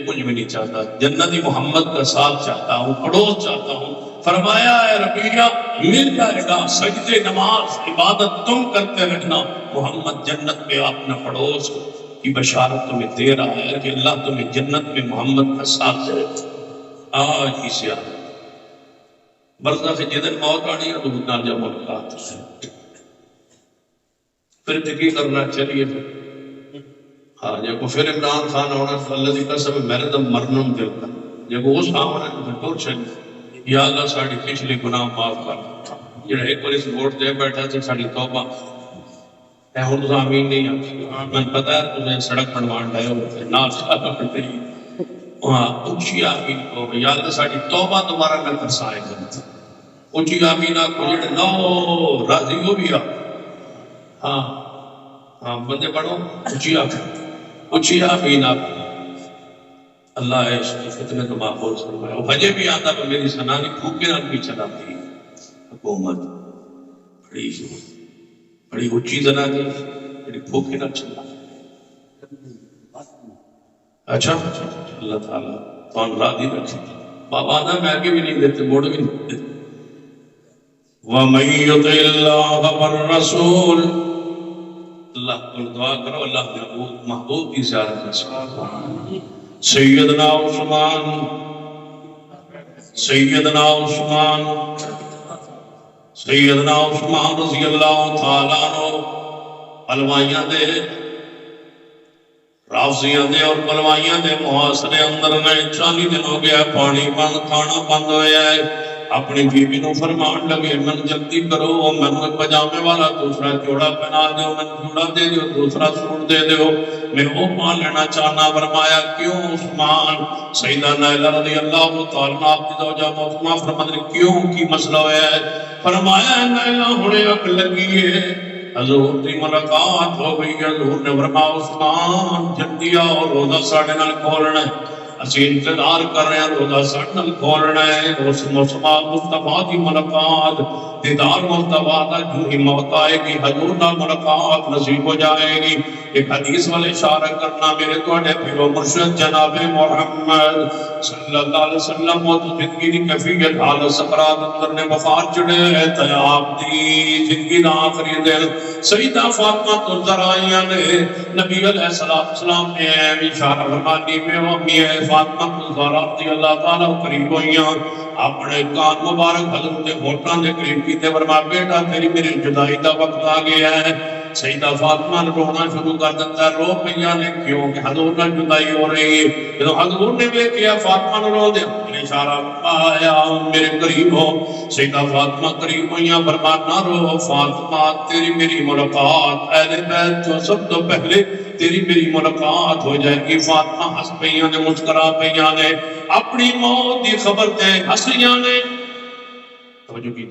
کچھ بھی نہیں چاہتا، جنتی محمد کا ساتھ چاہتا ہوں، پڑوس چاہتا ہوں۔ فرمایا اے ربیعہ مل جائے گا، سجدے نماز عبادت تم کرتے رہنا، محمد جنت میں اپنا پڑوس کی بشارت تمہیں دے رہا ہے کہ اللہ تمہیں جنت میں محمد کا ساتھ دے گا۔ آج ہی سے آج برزخ جدن موت آنی ہے تو اتنا جب ملاقات پھر تکی کرنا چلیے پھر ہاں جب کو پھر عمران خان ہونا اللہ دی قسم میرے دم مرنم دل کا جب وہ سامنے تو پھر ٹور چلیے یا اللہ ساڑھی پچھلی گناہ معاف کر، جڑا ایک بار اس ووٹ دے بیٹھا تھے ساڑھی توبہ اے ہوں تو آمین نہیں آتی، میں پتا ہے تمہیں سڑک بنوان ڈائے ہوتے نہ چاہتا پڑتے ہی وہاں اچھی آمین کو یا اللہ ساڑھی توبہ دوبارہ نہ کرسائے کرتے، اچھی آمین کو جڑے نو راضی ہو بھی ہاں ہاں بندے پڑھو اچھی آمین آپ اللہ ہے فتنے تو محفوظ فرمایا۔ وہ حجے بھی آتا کہ میری سنانی پھوکے نہ بھی چلاتی حکومت بڑی اچھی زنانی بڑی پھوکے نہ چلا۔ اچھا اللہ تعالیٰ تو راضی رکھے، بابا آدھا میں آگے بھی نہیں دیتے موڑ بھی نہیں دیتے۔ وَمَن يُطِعِ اللَّهَ وَالرَّسُولَ، اللہ کو دعا کرو اللہ محبوب کی زیارت نصیب۔ سیدنا عثمان رضی اللہ تعالیٰ عنہ پلوائیاں دے رافضیاں دے اور پلوائیاں دے محاصرے اندر میں 40 دن ہو گیا، پانی بند کھانا بند ہویا ہے۔ اپنی بیوی نو فرمان لگے من جلدی کرو، من پجامے والا دوسرا جوڑا پہنا دیو، من جوڑا دے دیو، دوسرا سوٹ دے دیو، میں وہ پان لینا چاہنا۔ فرمایا کیوں عثمان؟ سیدہ نائلہ رضی اللہ تعالیٰ آپ کی زوجہ عثمان فرماتے کیوں کی مسئلہ ہوا ہے؟ فرمایا نائلہ ہونے اک لگی ہے، حضور دی ملاقات ہو گئی۔ حضور نے فرمایا عثمان جلدی آؤ، روزہ ساڑھے نال کھولنا ہے، اسی انتظار کر رہے ہیں، روزہ ساڑھے نال کھولنا ہے۔ اس مصطفیٰ کی ملاقات دیدار مصطفیٰ کا جو ہی موت آئے گی حضور نال ملاقات نصیب ہو جائے گی۔ ایک حدیث والے اشارہ کرنا میرے توڑے پھر و مرشد جناب محمد صلی اللہ علیہ وسلم موت زندگی دی کیفیت حالت سکرات اندر نے وفات چڑھے ہے تے آپ دی زندگی دا آخری دن سیدہ فاطمہ تو ذرائیاں نے نبی علیہ السلام نے اشارہ فرمانی میں امی فاطمہ تو زہرا رضی اللہ تعالیٰ قریب ہوئیاں اپنے کان مبارک حضرت ہوٹاں دے قریب کی تے فرما بیٹا تیری میری جدائی دا وقت آ گیا ہے سیدہ فاطمہ نے رونا شروع کر دیتا ہے رو پہیاں نے کیوں کہ حضور نے جدائی ہو رہی ہے جب حضور نے بھی کیا فاطمہ نے رو دے اپنے اشارہ آیا میرے قریب ہو سیدہ فاطمہ قریب ہوئیاں برباد نہ رو فاطمہ تیری میری ملاقات اہل بیت جو سب تو پہلے تیری میری ملاقات ہو جائے گی فاطمہ ہنس پہیاں نے مسکرا پہیاں نے اپنی موت دی خبر تے ہنسیاں نے توجہ کی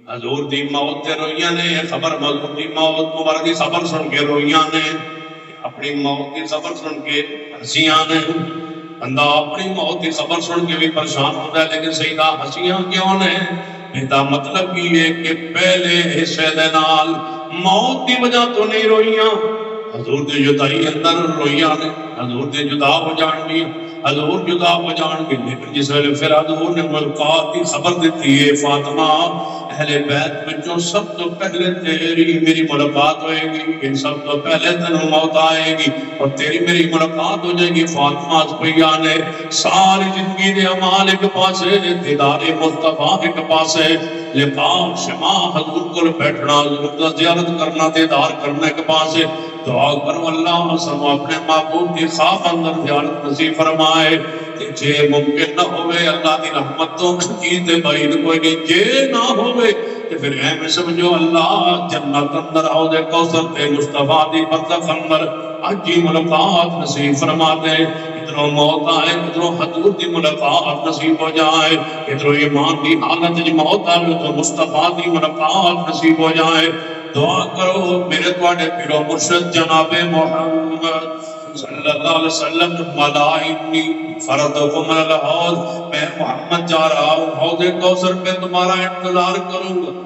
حضور دی موت تے روئیاں نے خبر حضور دی موت مبارک دی خبر سن کے روئیاں نے اپنی موت دی خبر سن کے ہنسیاں نے بندہ اپنی موت دی خبر سن کے بھی پریشان ہوتا ہے لیکن سیدہ ہنسیاں کیوں نے میرا مطلب یہ ہے کہ پہلے حصے دے نال موت دی وجہ تو نہیں روئیاں حضور دے جدائی اندر روئیاں نے حضور دے جدا ہو جان بھی حضور جدا ہو جان گے لیکن جس ویلے پھر حضور نے ملاقات کی خبر دیتی ہے فاطمہ اہل بیت میں جو سب تو پہلے تیری میری ملاقات ہوئے گی ان سب تو پہلے تنہوں موت آئے گی اور تیری میری ملاقات ہو جائے گی فاطمہ سپیہ نے ساری زندگی دے عمال ایک پاسے دیدار مصطفیٰ ایک پاسے لقاء شما حضور کو بیٹھنا حضور کا زیارت کرنا دیدار کرنا ایک پاسے دعا کرو اللہ سب اپنے محبوب کی خواہ اندر زیارت نصیب فرمائے جے ممکن نہ ہوئے اللہ دی رحمتوں چیز دے بعید کوئی نہیں جے نہ ہوئے کہ پھر میں سمجھو اللہ جنت اندر آؤ دے کوثر تے مصطفیٰ دی برزخ اندر اجی ملاقات نصیب فرما دے ادھروں موت آئے ادھروں حضور دی ملاقات نصیب ہو جائے ادھروں ایمان دی حالت جی موت آئے تو مصطفیٰ دی ملاقات نصیب ہو جائے دعا کرو میرے تواڈے پیرو مرشد جناب محمد صلی اللہ علیہ وسلم ملائنی فردکم الحوض میں محمد جا رہا ہوں حوض کوثر پہ تمہارا انتظار کروں گا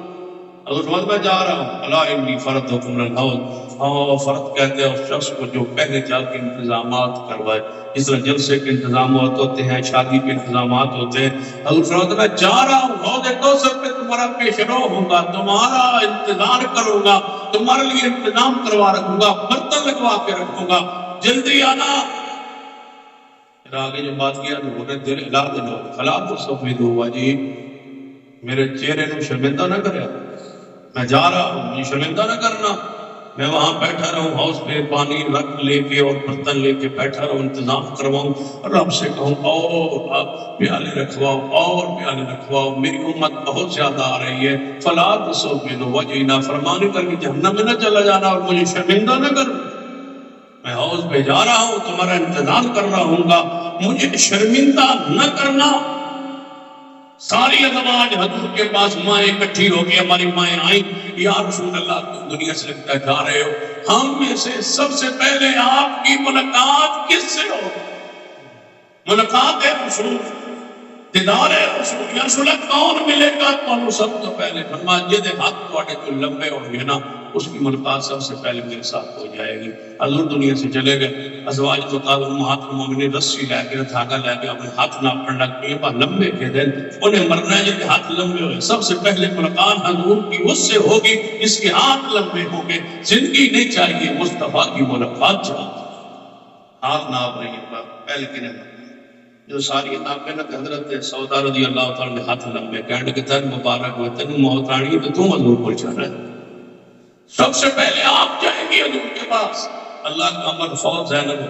حضور میں جا رہا ہوں ملائنی فردکم الحوض اور فرد کہتے ہیں اس شخص کو جو پہلے جا کے انتظامات کروائے اس طرح جلسے کے انتظامات ہوتے ہیں شادی کے انتظامات ہوتے ہیں حضور فرماتے میں جا رہا ہوں حوض کوثر پہ تمہارا پیش رو ہوں گا تمہارا انتظار کروں گا تمہارے لیے انتظام کروا رکھوں گا برتن لگوا کے رکھوں گا جلدی آنا پھر آگے جو بات کیا تو انہیں دل ہلا دینا فلا تصفید ہوا جی میرے چہرے نو شرمندہ نہ کرے میں جا رہا ہوں مجھے شرمندہ نہ کرنا میں وہاں بیٹھا رہوں ہاؤس پہ پانی رکھ لے کے اور برتن لے کے بیٹھا رہوں انتظام کرواؤں رب سے کہوں اور آپ پیالے رکھواؤ اور پیالے رکھواؤ میری امت بہت زیادہ آ رہی ہے فلا تصفید ہوا جی نافرمانی کر کے جہنم میں نہ چلا جانا اور مجھے شرمندہ نہ کرنا میں حوض پہ جا رہا ہوں تمہارا انتظار کر رہا ہوں گا مجھے شرمندہ نہ کرنا ساری ازواج حضور کے پاس مائیں اکٹھی ہو گئی ہماری مائیں آئیں یا رسول اللہ تم دنیا سے لگتا ہے جا رہے ہو ہم میں سے سب سے پہلے آپ کی ملاقات کس سے ہو ملاقات رسول دیدار رسول یا رسول کون ملے گا تو سب تو پہلے فرمایا جے دے ہاتھ تواڈے جو لمبے ہوں گے نا اس کی ملاقات سب سے پہلے میرے ساتھ ہو جائے گی حضور دنیا سے چلے گئے ازواج تو امہات المومنین رسی لے کے دھاگا لے کے اپنے ہاتھ ناپنے لگ پئے پر لمبے کے دن انہیں مرنا ہے جن کے ہاتھ لمبے ہوئے سب سے پہلے ملاقات حضور کی اس سے ہوگی جس کے ہاتھ لمبے ہوں گے زندگی نہیں چاہیے مصطفیٰ کی ملاقات چاہیے ہاتھ ناپ رہی ہے پہلے کی نہیں جو ساری ناپے نہ حضرت سودا رضی اللہ تعالیٰ نے ہاتھ لمبے کہنے کے تن مبارک ہوئے تن موت آنی تو تم حضور کو جانا ہے سب سے پہلے آپ جائیں گے حضور کے پاس اللہ کا امر فوت زینب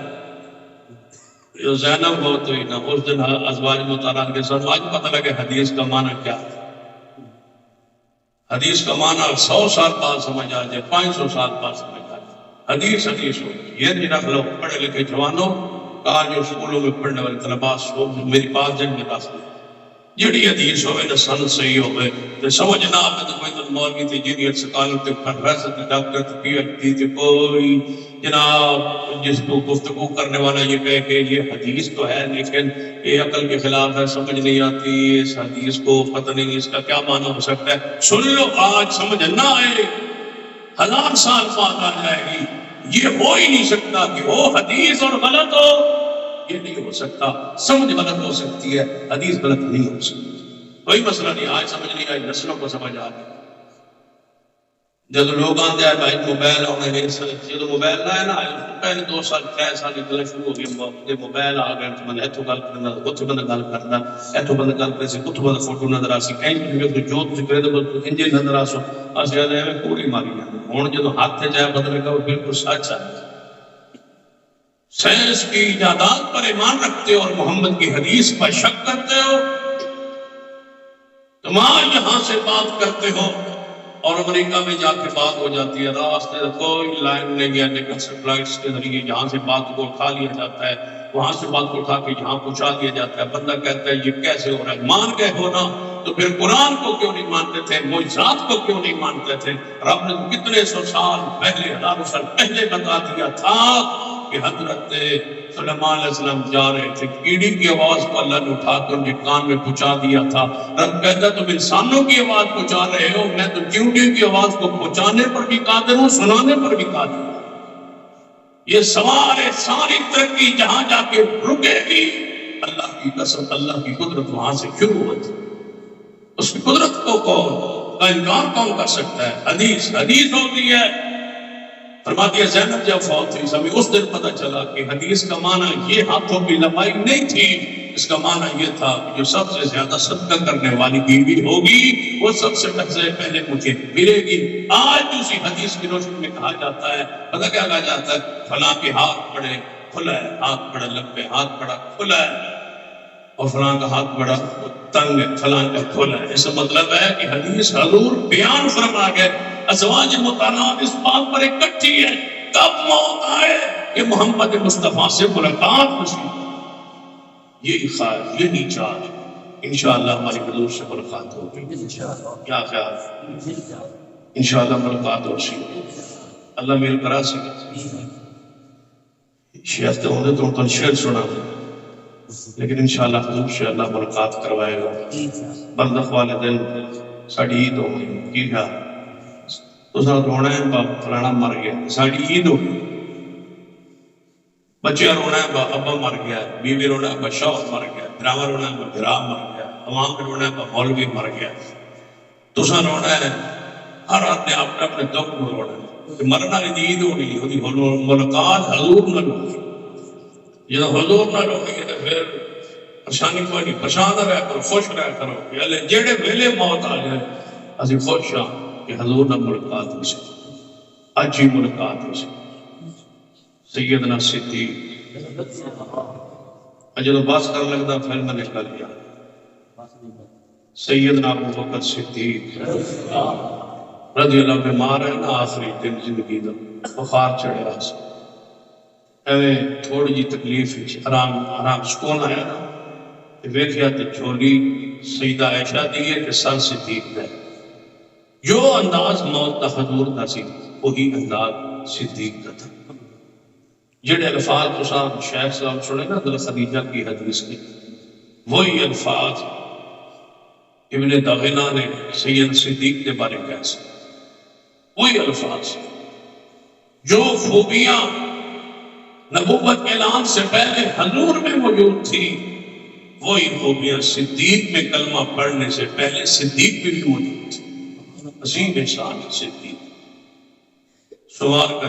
جو زینب ہو تو ہی نہ اس دن ازواج مطالعہ کے ساتھ آج پتہ لگے حدیث کا معنی کیا حدیث کا معنی 100 سال بعد سمجھ آ جائے 500 سال بعد سمجھ آ جائے حدیث ہو یہ نہیں رکھ لو پڑھے لکھے جوانوں کار جو اسکولوں میں پڑھنے والے طلباء میری بات جن میں راستے جڑی حدیث ہوئے نہ سن صحیح ہوئے تو سمجھ نہ آئے تو کوئی تو مولوی تھی جینئر سکالر تھے پروفیسر تھے ڈاکٹر تھے پی ایچ ڈی تھے کوئی جناب جس کو گفتگو کرنے والا یہ کہے کہ یہ حدیث تو ہے لیکن یہ عقل کے خلاف ہے سمجھ نہیں آتی اس حدیث کو پتہ نہیں اس کا کیا معنی ہو سکتا ہے سن لو آج سمجھ نہ آئے 1000 سال بعد آ جائے گی یہ ہو ہی نہیں سکتا کہ وہ حدیث اور غلط ہو یہ نہیں ہو سکتا. سمجھ غلط ہو سکتی ہے، حدیث غلط نہیں ہو سکتی. کوئی مسئلہ نہیں، آج سمجھ نہیں آئی، نسلوں کو سمجھ آ گئی. جب لوگ آتے ہیں بھائی موبائل آنے جب موبائل نہ ہے نا پہلے 2 سال 3 سال نکلنا شروع ہو گیا. موبائل آ گئے تو میں اتوں گل کرنا اتوں بندہ گل کرنا اتوں بندہ گل کرے اتوں بندہ فوٹو نظر آ سی کہیں جو کرے تو انجے نظر آ سو اصل ایویں کوڑی ماری جاتے. ہوں جب ہاتھ سے جائے بدلے گا وہ بالکل سچ ہے. سائنس کی ایجادات پر ایمان رکھتے ہو اور محمد کی حدیث پر شک کرتے ہو. تم یہاں سے بات کرتے ہو اور امریکہ میں جا کے بات ہو جاتی ہے. راستے کوئی لائن نہیں ہے لیکن سیٹلائٹس کے ذریعے یہاں سے بات کو اٹھا لیا جاتا ہے، وہاں سے بات کو اٹھا کے یہاں پہنچا دیا جاتا ہے. بندہ کہتا ہے یہ کیسے ہو رہا ہے؟ مان گئے ہو نا، تو پھر قرآن کو کیوں نہیں مانتے تھے؟ معجزات کو کیوں نہیں مانتے تھے؟ رب نے کتنے سو سال پہلے، ہزاروں سال پہلے بتا دیا تھا کہ حضرت سلیمان علیہ السلام جا رہے تھے، کیڑی کی آواز کو اللہ نے اٹھا کر ان کے کان میں پہنچا دیا تھا. رب کہتا تم انسانوں کی آواز پہنچا رہے ہو، میں تو چیونٹیوں کی آواز کو پہنچانے پر بھی قادر ہوں، سنانے پر بھی قادر ہوں. یہ سوال ساری ترقی جہاں جا کے رکے گی، اللہ کی قسم اللہ کی قدرت وہاں سے شروع ہوتی. اس کی قدرت کو کا انکار کون کر سکتا ہے؟ حدیث ہوتی ہے. فرماتی ہے زینب جب فوت ہوئی سمجھ اس دن پتہ چلا کہ حدیث کا معنی یہ ہاتھوں کی لمبائی نہیں تھی. اس کا معنی یہ تھا کہ جو سب سے زیادہ صدقہ کرنے والی بیوی ہوگی وہ سب سے پہلے مجھے ملے گی. آج اسی حدیث کی روشنی میں کہا جاتا ہے، پتہ کیا کہا جاتا ہے؟ فلاں کے ہاتھ بڑے کھلا ہے، ہاتھ بڑا لمبے، ہاتھ بڑا کھلا ہے، اور فلاں کا ہاتھ بڑا تنگ ہے، فلاں کا کھلا ہے. اس کا مطلب ہے کہ حدیث حضور بیان فرما گئے ازواج مطہرات اس بات پر اکٹھی ہے کب موت آئے کہ محمد مصطفیٰ سے ملاقات نصیب. یہی خواہش، یہی چاہت، انشاءاللہ ہماری حضور سے ملاقات ہوگی. کیا خیال؟ انشاءاللہ ملاقات ہوگی. اللہ میرے کرا سکے شیخ ہونے تو ان شعر سنا لیکن انشاءاللہ حضور سے اللہ ملاقات کروائے گا. بردخ والے دن ساڑھی عید ہو گئی کی کہا تو ساتھ رونا ہے باپ فلانا مر گیا، ساڑھی عید ہو گئی. بچے رونا ہے باپ ابا مر گیا، بیوی رونا ہے باپ شوہر مر گیا، دراما رونا ہے باپ درام مر گیا، عوام رونا ہے باپ مولوی مر گیا. تو ساتھ رونا ہے ہر آدمی اپنے اپنے دکھ میں رونا ہے. مرنا عید ہونی ہوتی ملاقات حضور نہ ہوگی. جب حضور نہ ہوگی تو پھر پریشانی کوئی نہیں. پریشان نہ رہ کرو، خوش رہ کرو. جیڑے ویلے موت آ جائے اسی خوش ہاں کہ حضور نہ ملاقات ہو سکے. اج ہی ملاقات ہو سکے. سیدنا صدیق جب بس کر لگتا پھر میں نکل گیا. سیدنا ابو بکر صدیق رضی اللہ بیمار ہے نا، آخری دن زندگی دا بخار چڑھیا سی، ایویں تھوڑی جی تکلیف آرام سکون آیا نا، ویکھیا تے جھولی سیدہ عائشہ دی ہے کہ سر صدیق ہے. جو انداز موت کا حضور کا سی وہی انداز صدیق کا تھا. جڑے الفاظ تو صاحب شیخ صاحب سنے نا حضرت خدیجہ کی حدیث کے، وہی الفاظ ابن دغنہ نے سید صدیق کے بارے کہا سی. وہی الفاظ جو خوبیاں نبوت کے اعلان سے پہلے حضور میں موجود تھی وہی خوبیاں صدیق میں کلمہ پڑھنے سے پہلے صدیق بھی موجود تھی. عظیم انسان صدیق. سوار کا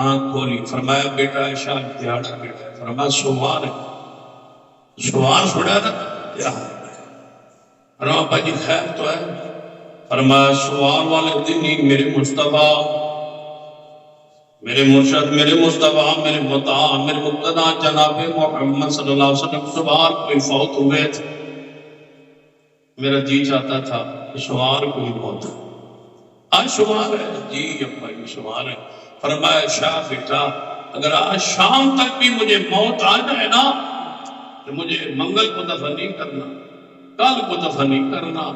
آنکھ کھولی، فرمایا بیٹا عائشہ دیہڑا بیٹا، فرمایا سوار ہے، سوار چھوڑا نا فرمایا بھائی خیر تو ہے، فرمایا سوار والے دن ہی میرے مصطفیٰ، میرے مرشد، میرے مصطفیٰ، میرے مطاع، میرے مقتدیٰ جناب محمد صلی اللہ علیہ وسلم سوار کوئی فوت ہوئے تھے. میرا جی چاہتا تھا کہ سوار کوئی موت ہے. آج شمار ہے جی ابا یہ شمار ہے. فرمایا شاہ بیٹا اگر آج شام تک بھی مجھے موت آ جائے نا تو مجھے منگل کو دفن نہیں کرنا، کل کو دفن نہیں کرنا،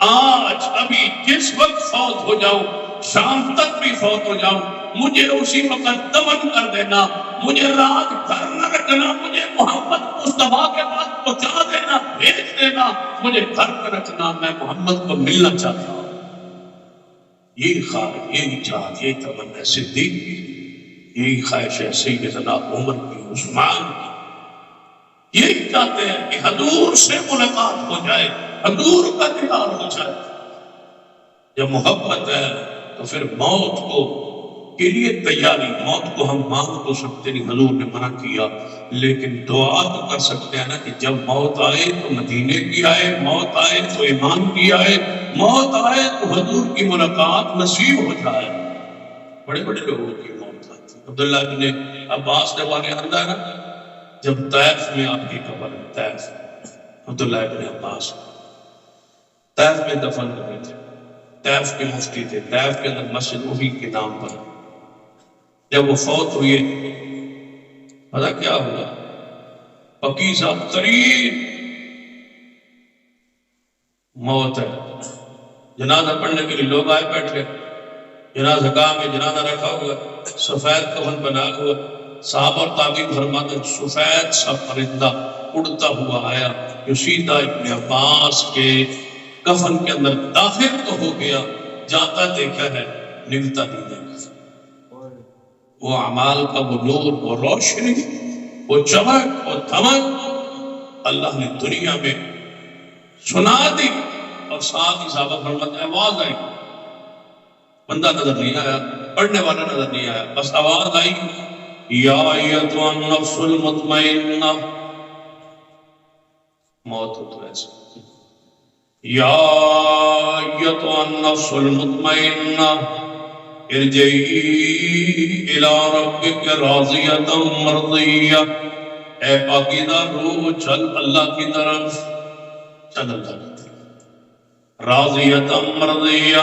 آج ابھی جس وقت فوت ہو جاؤں، شام تک بھی فوت ہو جاؤں، مجھے اسی وقت دفن کر دینا، مجھے رات بھر نہ رکھنا، مجھے محمد مصطفیٰ کے پاس پہنچا دینا، بھیج دینا، مجھے گھر پہ رکھنا، میں محمد کو ملنا چاہتا ہوں. یہی خواہش، یہی چاہت، یہی تمنا صدیق کی، یہی خواہش ہے سیدنا عمر کی، عثمان کی، یہی چاہتے ہیں کہ حضور سے ملاقات ہو جائے، حضور کا دیدار ہو جائے۔ جب محبت ہے تو پھر موت کو کے لیے تیاری، موت کو ہم مانگ تو سکتے نہیں، حضور نے منع کیا، لیکن دعا تو کر سکتے ہیں نا کہ جب موت آئے تو مدینے کی آئے، موت آئے تو ایمان کی آئے، موت آئے تو حضور کی ملاقات نصیب ہو جائے۔ بڑے بڑے لوگوں کی موت آتی ہے۔ عبداللہ بن عباس نے واقعہ آتا ہے نا، جب طائف میں آپ کی قبر ہے، طائف، عبداللہ بن عباس طائف میں دفن ہوئے تھے، طائف کے مفتی تھے، طائف کے اندر مسجد وہی کے نام پر۔ جب وہ فوت ہوئے پتا کیا ہوا؟ پکیزہ ترین موت ہے، جنازہ پڑھنے کے لیے لوگ آئے بیٹھے، جنازہ گاہ میں جنازہ رکھا ہوا، سفید کفن بنا ہوا، صحابہ اور تابعین فرماتے ہیں سفید سا پرندہ اڑتا ہوا آیا جو سیدھا ابن عباس کے کفن کے اندر داخل تو ہو گیا، جاتا دیکھا ہے نکلتا نہیں دیکھا۔ وہ اعمال کا وہ نور، وہ روشنی، وہ چمک، وہ دھمک اللہ نے دنیا میں سنا دی، اور ساتھ ہی صحابہ فرماتے ہیں آواز آئی، بندہ نظر نہیں آیا، پڑھنے والا نظر نہیں آیا، بس آواز آئی یا ایتھا النفس المطمئنہ، موت ہو تو ایسا، یا ایتھا النفس المطمئنہ ارجعی الی ربک راضیۃ مرضیہ، اے پاکیزہ روح چل اللہ کی طرف، چل اللہ کی طرف، راضیۃ مرضیہ،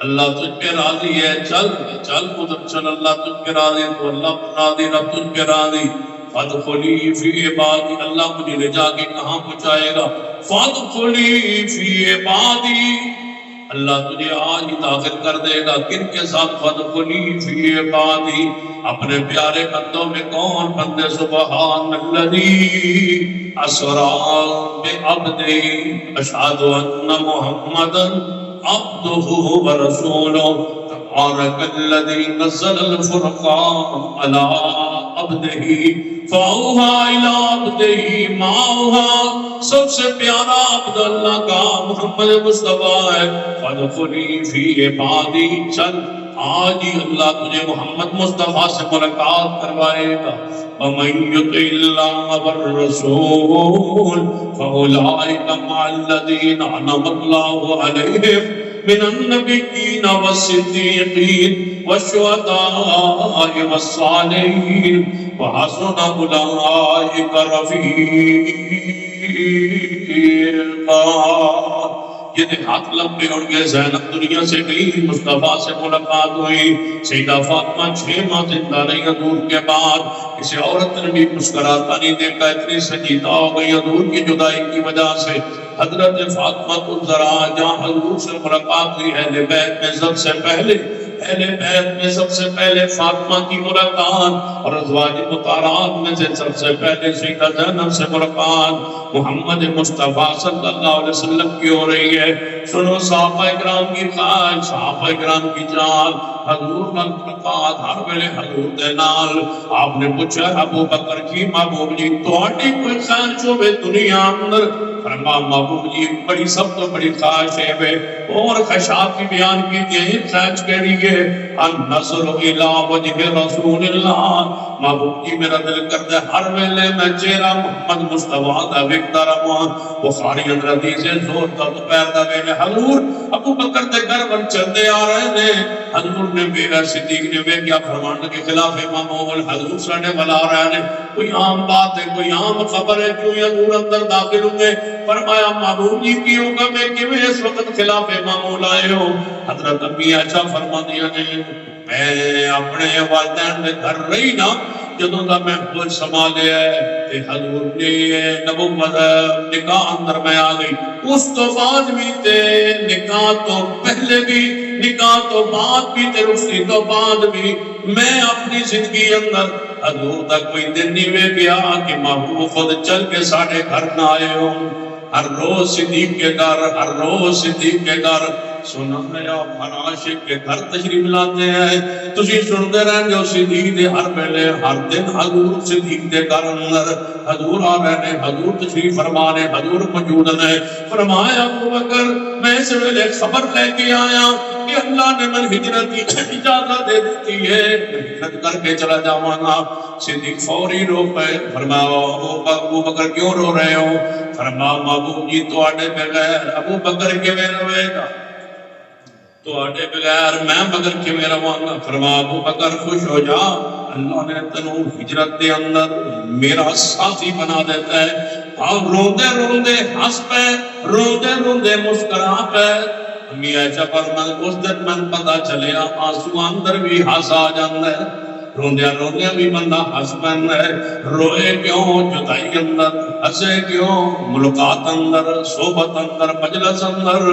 اللہ تجھ پہ راضی ہے، چل چل ادھر چل، اللہ تجھ پہ راضی ہے تو اللہ راضی، رب تجھ پہ راضی، فادخلی فی عبادی، اللہ مجھے لے جا کے کہاں پہنچائے گا؟ فادخلی فی عبادی، اللہ تجھے آج ہی داخل کر دے گا، کن کے ساتھ؟ فادخلی فی عبادی، اپنے پیارے بندوں میں کون بندے؟ سبحان الذی اسری بعبدہ، اشہد ان محمدا عبدہ ورسولہ، تبارک الذی نزل الفرقان علی عبدہ فاوحی الی عبدہ ما اوحی، سب سے پیارا عبد اللہ کا محمد مصطفیٰ ہے۔ فادخلی فی عبادی، چل آج ہی اللہ تجھے محمد مصطفیٰ سے ملاقات کروائے گا۔ وَمَن يُطِعِ اللَّهَ وَالرَّسُولَ فَأُولَٰئِكَ مَعَ الَّذِينَ أَنْعَمَ اللَّهُ عَلَيْهِمْ مِنَ النَّبِيِّينَ وَالصِّدِّيقِينَ وَالشُّهَدَاءِ وَالصَّالِحِينَ وَحَسُنَ أُولَٰئِكَ رَفِيقًا۔ یہ دیکھ ہاتھ لمبے اڑ گئے، زینب دنیا سے گئی، مصطفیٰ سے ملاقات ہوئی، سیدہ فاطمہ 6 ماہ زندہ رہی حضور کے بعد، کسی عورت نے بھی مسکراتا نہیں دیکھا، اتنی سنجیدہ ہو گئی حضور کی جدائی کی وجہ سے۔ حضرت فاطمہ الزہرا جہاں حضور سے ملاقات ہوئی، اہل بیت میں سب سے پہلے، اہل بیت میں سب سے پہلے فاطمہ کی ملاقات، اور ازواج مطہرات میں سے سب سے پہلے سیدہ زینب سے ملاقات محمد مصطفیٰ صلی اللہ علیہ وسلم کی ہو رہی ہے۔ سنو صحابہ اکرام کی خواہش، صحابہ اکرام کی جان، حضور کا ملاقات ہر ویلے حضور دے نال۔ آپ نے پوچھا ابو بکر کی، محبوب جی تہاڈی کوئی خواہش ہوے دنیا اندر؟ فرمایا محبوب جی بڑی سب تو بڑی خواہش ہے وے، اور خواہشات کی بیان کی گئی، خواہش کہڑی ہے؟ النظر الی وجہ رسول اللہ، محبوب جی میرا دل کرتا ہے ہر ویلے میں چہرہ محمد مصطفیٰ دا ویکھدا رہواں۔ بخاری حدیث زور دا دوپہر دا ویلے حضور ابو بکر دے گھر ول چلدے آ رہے نے، حضور نے میرا صدیق نے ویکھیا، فرمان کے خلاف معمول حضور ساڈے ول آ رہے نے، کوئی عام بات ہے، کوئی عام خبر ہے، کیوں حضور اندر داخل ہوں گے؟ فرمایا محبوب جی کی حکم ہے کہ اس وقت خلاف معمول آئے ہو؟ حضرت امی عائشہ فرماندیاں نے میں اپنے والدین دے گھر رہی نا، جدوں دا میں خود سنبھالیا ہے تے حضور نے نبوت نکاح اندر میں آ گئی، اس تو بعد بھی تے نکاح تو پہلے بھی، نکاح تو بعد بھی تے رخصتی تو بعد بھی، میں اپنی زندگی اندر حضور دا کوئی دن نہیں ویکھیا کہ محبوب خود چل کے ساڈے گھر نہ آئے ہوں۔ ہر روز صدیق کے گھر، ہر روز صدیق کے گھر، سنا ہے آپ ہر عاشق کے گھر تشریف لاتے ہیں تسی سنتے رہتے ہو صدیق دے ہر ویلے ہر دن حضور صدیق دے گھر اندر حضور آ رہے ہیں حضور تشریف فرمانے حضور موجود ہیں فرمایا ابو بکر میں اس ویلے خبر لے کے آیا کہ اللہ نے من ہجرت کی اجازت دے دیتی ہے ہجرت کر کے چلا جاواں گا صدیق فوری رو پے فرمایا ابو بکر کیوں رو رہے ہو فرمایا محبوب جی تواڈے بغیر ابو بکر کیویں روے گا تواڈے بغیر میں بغیر کیویں رواں گا فرمایا ابو بکر خوش ہو جا اللہ نے تنو ہجرت دے اندر میرا ساتھی بنا دیتا ہے اور روندے روندے ہنس پے روندے روندے مسکرا پے امی عائشہ فرماتی اس دن من پتہ چلیا آنسو اندر بھی ہنس آ جاندا ہے روندیا روندیا بھی بندہ ہنس پیندا ہے روئے کیوں جدائی اندر ہنسے کیوں ملاقات اندر صحبت اندر مجلس اندر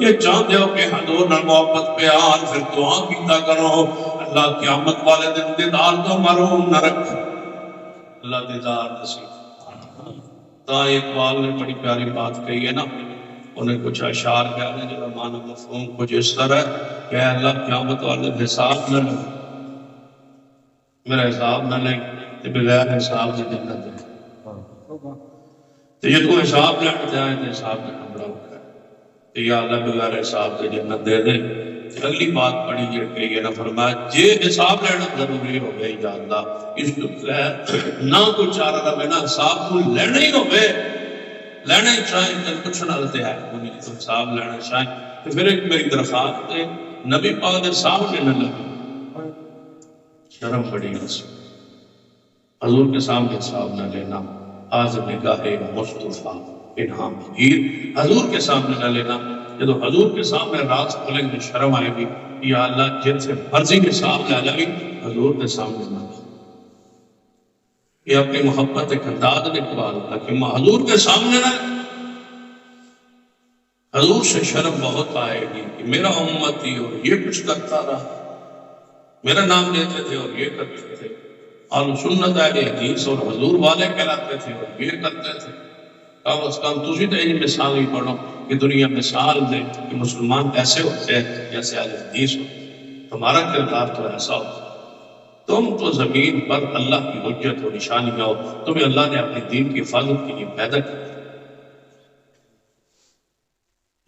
یہ چاہتے ہو کہ حضور نہ محبت پیار پھر دعا کیتا کرو اللہ قیامت والے دن دیدار تو محروم نہ رکھ اللہ دیدار نصیب تا اقبال نے بڑی پیاری بات کہی ہے نا انہیں کچھ اشعار کہا ہے جو معنی مفہوم کچھ اس طرح کہ اللہ قیامت والے حساب نہ لے میرا حساب نہ لے کہ بغیر حساب سے جنت ہے تو یہ تو حساب لینے جائے تو حساب لینا بڑا ہوتا ہے کہ یا اللہ بغیر حساب سے جنت دے دے اگلی بات پڑھی جو کہ یہ نہ فرمایا جے حساب لینا ضروری ہو گئی یا اللہ اس کو نہ کوئی چارہ رہے نہ حساب کو لینا ہی ہو گئے لینا ہی چاہیں تو کچھ نہ رہتے ہیں انہیں تو حساب لینا چاہیں تو پھر ایک میری درخواست ہے نبی پاک دے سامنے نہ لگے شرم بڑی نصیب حضور کے سامنے حساب نہ لینا آج نگاہ مصطفیٰ انہاں بغیر حضور کے سامنے نہ لینا جب حضور کے سامنے راز کھلیں گے شرم آئے گی یا اللہ جن سے مرضی کے سامنے آ جائے حضور کے سامنے نہ لے یہ اپنی محبت ایک انداز نے قبال تھا کہ حضور کے سامنے نہ حضور سے شرم بہت آئے گی کہ میرا امتی اور یہ کچھ کرتا رہا میرا نام لیتے تھے اور یہ کرتے تھے اور سنت اہل حدیث اور حضور والے کہلاتے تھے اور یہ کرتے تھے کم از کم تجھے تو یہ مثال ہی پڑھو کہ دنیا مثال دے کہ مسلمان ایسے ہوتے ہیں جیسے اہل حدیث ہوتے تمہارا کردار تو ایسا ہوتا تم تو زمین پر اللہ کی حجت و نشانیاں ہو تمہیں اللہ نے اپنے دین کی حفاظت کے لیے پیدا کیا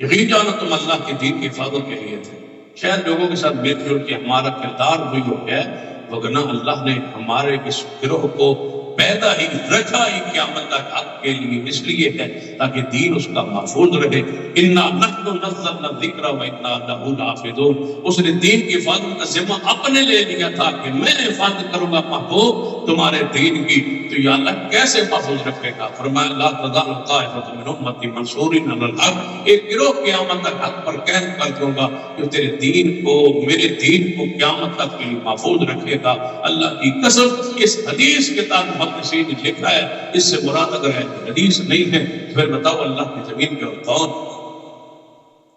یقین جانا تم اللہ کے دین کی حفاظت کے لیے تھے شاید لوگوں کے ساتھ مل جل کے ہمارا کردار ہوئی ہو گیا وگرنہ اللہ نے ہمارے اس گروہ کو پیدا ہی رکھا ہی قیامت تک حق کے لیے اس لیے ہے تاکہ دین اس کا محفوظ رہے انا نحن نزلنا الذکر و انا لہ لحافظون اس نے دین کی حفاظت کا ذمہ اپنے لے لیا تھا کہ میں حفاظت کروں گا محبوب تمہارے دین کی تو یا اللہ کیسے محفوظ رکھے گا فرمایا لا تزال طائفۃ من امتی منصورین علی الحق ایک گروہ قیامت تک حق پر قائم کر دوں گا جو تیرے دین کو میرے دین کو قیامت تک کے لیے محفوظ رکھے گا اللہ کی قسم اس حدیث کے تحت محدثین نے لکھا ہے اس سے مراد اگر ہے حدیث نہیں ہے پھر بتاؤ اللہ کی زمین پہ اور کون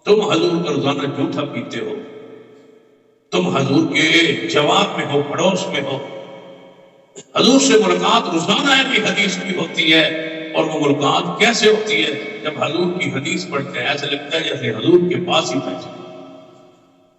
تم حضور کا روزانہ جھوٹا پیتے ہو تم حضور کے جواب میں ہو پڑوس میں ہو حضور سے ملاقات روزانہ کی حدیث کی ہوتی ہے اور وہ ملاقات کیسے ہوتی ہے جب حضور کی حدیث پڑھتے ہیں ایسا لگتا ہے جیسے حضور کے پاس ہی بیٹھے